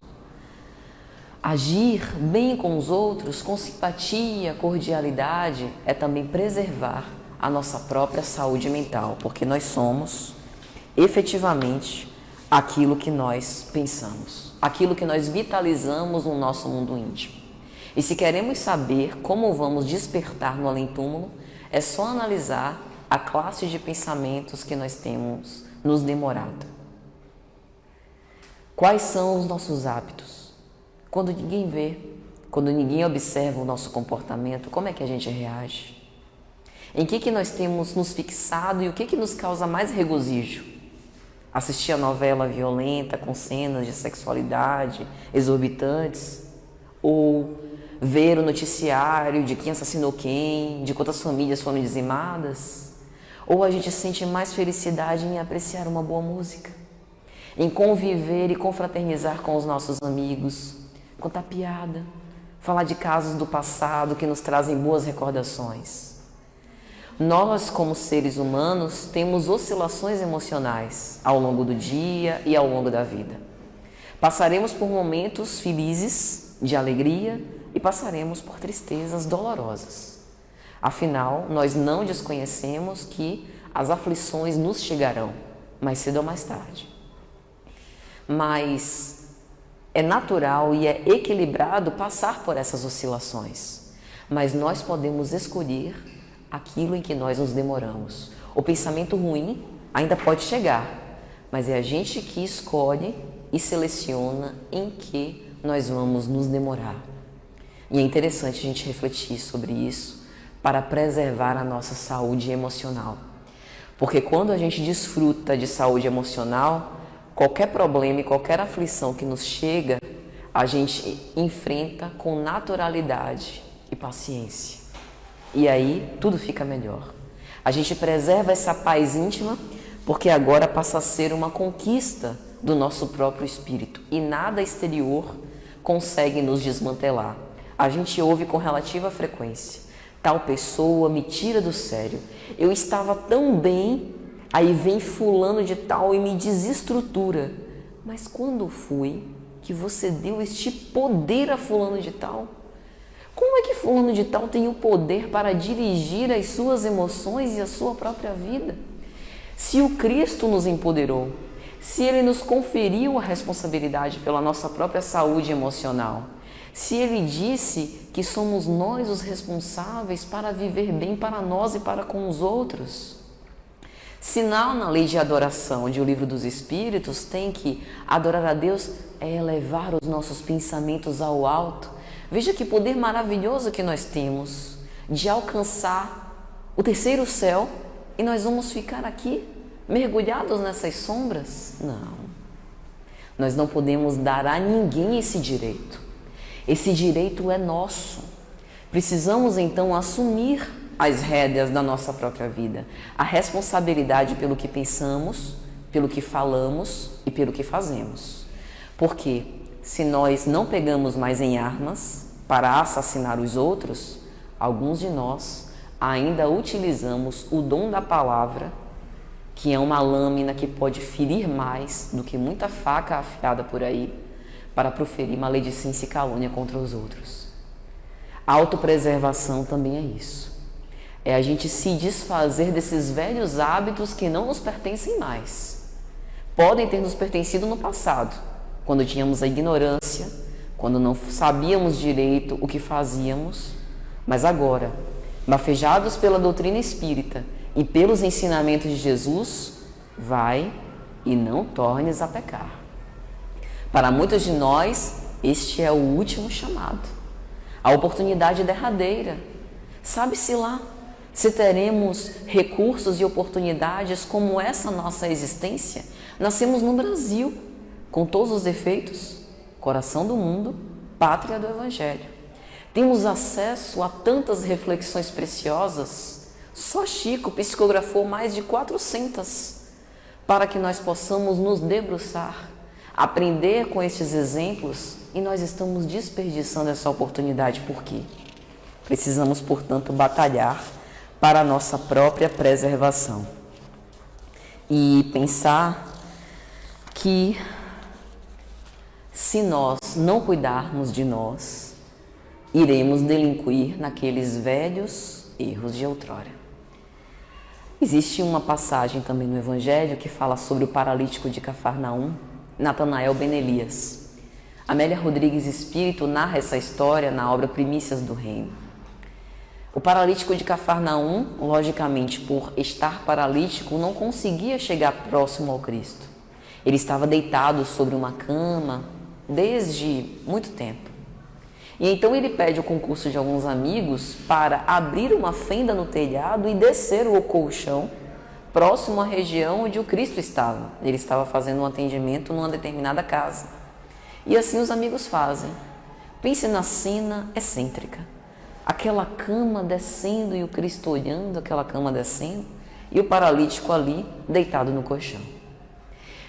agir bem com os outros, com simpatia, cordialidade, é também preservar a nossa própria saúde mental, porque nós somos, efetivamente, aquilo que nós pensamos, aquilo que nós vitalizamos no nosso mundo íntimo. E se queremos saber como vamos despertar no além-túmulo, é só analisar a classe de pensamentos que nós temos nos demorado. Quais são os nossos hábitos? Quando ninguém vê, quando ninguém observa o nosso comportamento, como é que a gente reage? Em que nós temos nos fixado e o que nos causa mais regozijo? Assistir a novela violenta com cenas de sexualidade exorbitantes? Ou ver o noticiário de quem assassinou quem, de quantas famílias foram dizimadas? Ou a gente sente mais felicidade em apreciar uma boa música, em conviver e confraternizar com os nossos amigos, contar piada, falar de casos do passado que nos trazem boas recordações? Nós, como seres humanos, temos oscilações emocionais ao longo do dia e ao longo da vida. Passaremos por momentos felizes, de alegria, e passaremos por tristezas dolorosas. Afinal, nós não desconhecemos que as aflições nos chegarão, mais cedo ou mais tarde. Mas é natural e é equilibrado passar por essas oscilações. Mas nós podemos escolher aquilo em que nós nos demoramos. O pensamento ruim ainda pode chegar, mas é a gente que escolhe e seleciona em que nós vamos nos demorar. E é interessante a gente refletir sobre isso para preservar a nossa saúde emocional. Porque quando a gente desfruta de saúde emocional, qualquer problema e qualquer aflição que nos chega, a gente enfrenta com naturalidade e paciência. E aí tudo fica melhor. A gente preserva essa paz íntima porque agora passa a ser uma conquista do nosso próprio espírito e nada exterior consegue nos desmantelar. A gente ouve com relativa frequência: tal pessoa me tira do sério, eu estava tão bem, aí vem fulano de tal e me desestrutura. Mas quando foi que você deu este poder a fulano de tal? Como é que fulano de tal tem o poder para dirigir as suas emoções e a sua própria vida? Se o Cristo nos empoderou, se Ele nos conferiu a responsabilidade pela nossa própria saúde emocional, se Ele disse que somos nós os responsáveis para viver bem para nós e para com os outros. Sinal na lei de adoração de O Livro dos Espíritos tem que adorar a Deus é elevar os nossos pensamentos ao alto. Veja que poder maravilhoso que nós temos de alcançar o terceiro céu e nós vamos ficar aqui mergulhados nessas sombras? Não. Nós não podemos dar a ninguém esse direito. Esse direito é nosso. Precisamos então assumir as rédeas da nossa própria vida, a responsabilidade pelo que pensamos, pelo que falamos e pelo que fazemos. Porque se nós não pegamos mais em armas para assassinar os outros, alguns de nós ainda utilizamos o dom da palavra, que é uma lâmina que pode ferir mais do que muita faca afiada por aí, para proferir maledicência e calúnia contra os outros. A autopreservação também é isso. É a gente se desfazer desses velhos hábitos que não nos pertencem mais. Podem ter nos pertencido no passado, quando tínhamos a ignorância, quando não sabíamos direito o que fazíamos, mas agora, bafejados pela doutrina espírita e pelos ensinamentos de Jesus, vai e não tornes a pecar. Para muitos de nós, este é o último chamado, a oportunidade derradeira. Sabe-se lá se teremos recursos e oportunidades como essa nossa existência. Nascemos no Brasil, com todos os defeitos, coração do mundo, pátria do Evangelho. Temos acesso a tantas reflexões preciosas. Só Chico psicografou mais de 400 para que nós possamos nos debruçar, aprender com estes exemplos, e nós estamos desperdiçando essa oportunidade. Por quê? Precisamos, portanto, batalhar para a nossa própria preservação e pensar que se nós não cuidarmos de nós, iremos delinquir naqueles velhos erros de outrora. Existe uma passagem também no Evangelho que fala sobre o paralítico de Cafarnaum, Natanael Ben Elias. Amélia Rodrigues Espírito narra essa história na obra Primícias do Reino. O paralítico de Cafarnaum, logicamente por estar paralítico, não conseguia chegar próximo ao Cristo. Ele estava deitado sobre uma cama desde muito tempo. E então ele pede o concurso de alguns amigos para abrir uma fenda no telhado e descer o colchão próximo à região onde o Cristo estava. Ele estava fazendo um atendimento numa determinada casa. E assim os amigos fazem. Pense na cena excêntrica. Aquela cama descendo e o Cristo olhando aquela cama descendo e o paralítico ali deitado no colchão.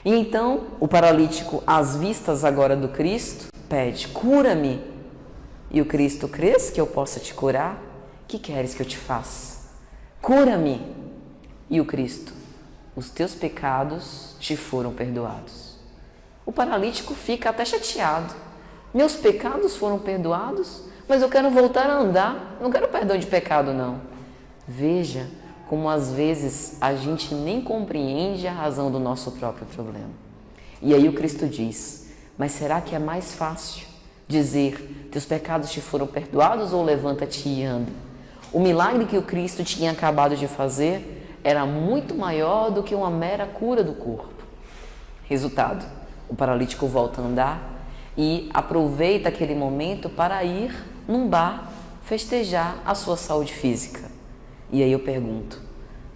E então o paralítico, às vistas agora do Cristo, pede: cura-me. E o Cristo: crês que eu possa te curar? Que queres que eu te faça? Cura-me. E o Cristo: os teus pecados te foram perdoados. O paralítico fica até chateado. Meus pecados foram perdoados? Mas eu quero voltar a andar, não quero perdão de pecado não. Veja como às vezes a gente nem compreende a razão do nosso próprio problema. E aí o Cristo diz: mas será que é mais fácil dizer teus pecados te foram perdoados ou levanta-te e anda? O milagre que o Cristo tinha acabado de fazer era muito maior do que uma mera cura do corpo. Resultado, o paralítico volta a andar e aproveita aquele momento para ir num bar festejar a sua saúde física. E aí eu pergunto,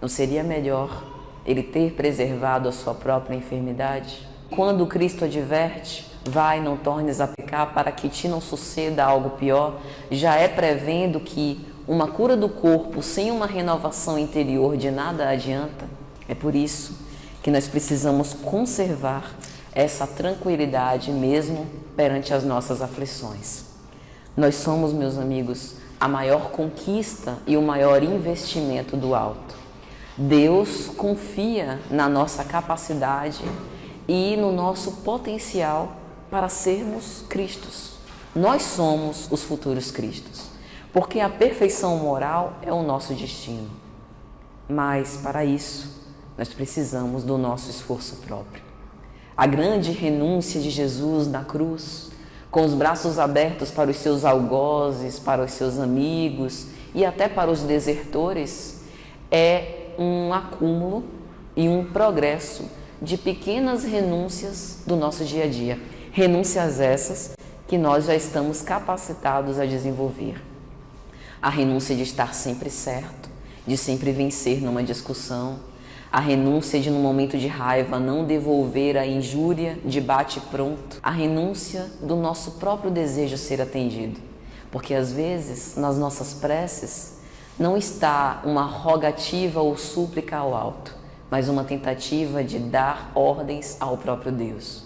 não seria melhor ele ter preservado a sua própria enfermidade? Quando o Cristo adverte: vai, não tornes a pecar para que te não suceda algo pior, já é prevendo que uma cura do corpo sem uma renovação interior de nada adianta. É por isso que nós precisamos conservar essa tranquilidade mesmo perante as nossas aflições. Nós somos, meus amigos, a maior conquista e o maior investimento do alto. Deus confia na nossa capacidade e no nosso potencial para sermos Cristos. Nós somos os futuros Cristos, porque a perfeição moral é o nosso destino. Mas, para isso, nós precisamos do nosso esforço próprio. A grande renúncia de Jesus na cruz, com os braços abertos para os seus algozes, para os seus amigos e até para os desertores, é um acúmulo e um progresso de pequenas renúncias do nosso dia a dia. Renúncias essas que nós já estamos capacitados a desenvolver. A renúncia de estar sempre certo, de sempre vencer numa discussão. A renúncia de, num momento de raiva, não devolver a injúria de bate-pronto. A renúncia do nosso próprio desejo ser atendido. Porque às vezes, nas nossas preces, não está uma rogativa ou súplica ao alto, mas uma tentativa de dar ordens ao próprio Deus.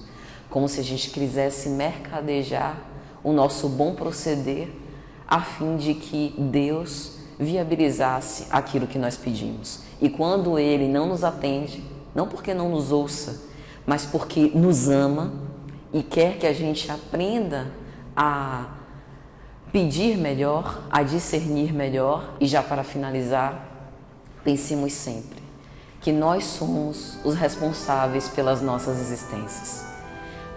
Como se a gente quisesse mercadejar o nosso bom proceder a fim de que Deus viabilizasse aquilo que nós pedimos. E quando Ele não nos atende, não porque não nos ouça, mas porque nos ama e quer que a gente aprenda a pedir melhor, a discernir melhor. E já para finalizar, pensemos sempre que nós somos os responsáveis pelas nossas existências.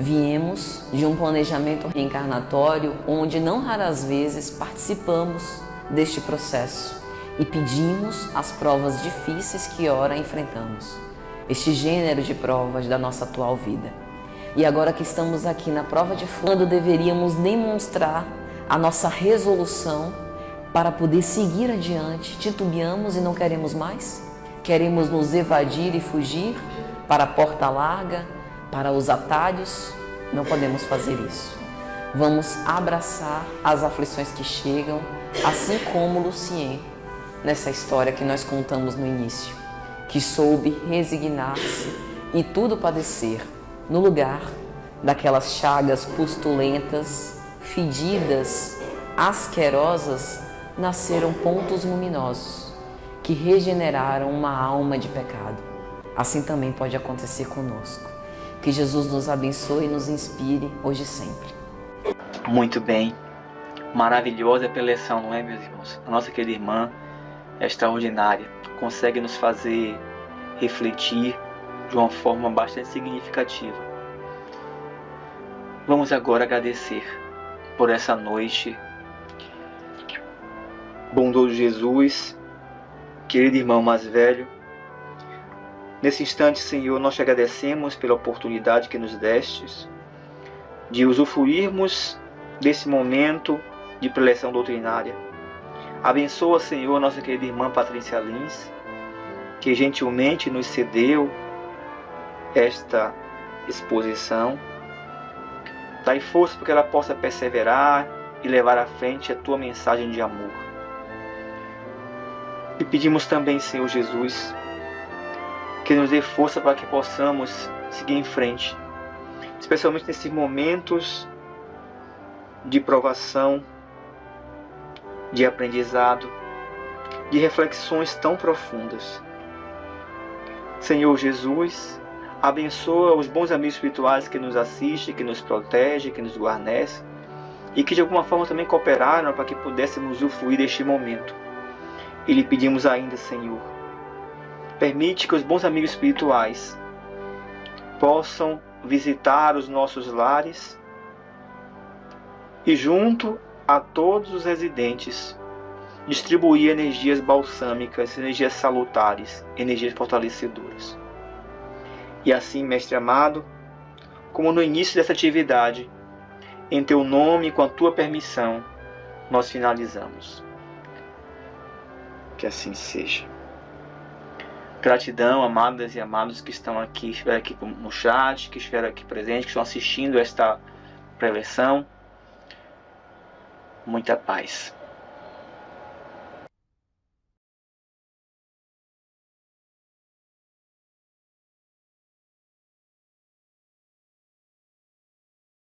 Viemos de um planejamento reencarnatório onde não raras vezes participamos deste processo e pedimos as provas difíceis que ora enfrentamos, este gênero de provas da nossa atual vida. E agora que estamos aqui na prova de fogo, quando deveríamos demonstrar a nossa resolução para poder seguir adiante, titubeamos e não queremos mais? Queremos nos evadir e fugir para a porta larga, para os atalhos? Não podemos fazer isso. Vamos abraçar as aflições que chegam, assim como Lucien, nessa história que nós contamos no início, que soube resignar-se e tudo padecer, no lugar daquelas chagas pustulentas, fedidas, asquerosas, nasceram pontos luminosos que regeneraram uma alma de pecado. Assim também pode acontecer conosco. Que Jesus nos abençoe e nos inspire hoje e sempre. Muito bem. Maravilhosa preleção, não é, meus irmãos? A nossa querida irmã extraordinária, consegue nos fazer refletir de uma forma bastante significativa. Vamos agora agradecer por essa noite. Bondoso Jesus, querido irmão mais velho, nesse instante, Senhor, nós te agradecemos pela oportunidade que nos destes de usufruirmos desse momento de preleção doutrinária. Abençoa, Senhor, nossa querida irmã Patrícia Lins, que gentilmente nos cedeu esta exposição. Dai força para que ela possa perseverar e levar à frente a tua mensagem de amor. E pedimos também, Senhor Jesus, que nos dê força para que possamos seguir em frente, especialmente nesses momentos de provação, de aprendizado, de reflexões tão profundas. Senhor Jesus, abençoa os bons amigos espirituais que nos assistem, que nos protegem, que nos guarnecem e que de alguma forma também cooperaram para que pudéssemos usufruir deste momento. E lhe pedimos ainda, Senhor, permite que os bons amigos espirituais possam visitar os nossos lares e, junto a todos os residentes, distribuir energias balsâmicas, energias salutares, energias fortalecedoras. E assim, Mestre amado, como no início dessa atividade, em Teu nome e com a Tua permissão, nós finalizamos. Que assim seja. Gratidão, amadas e amados que estão aqui, estiveram aqui no chat, que estiveram aqui presentes, que estão assistindo esta preleção. Muita paz.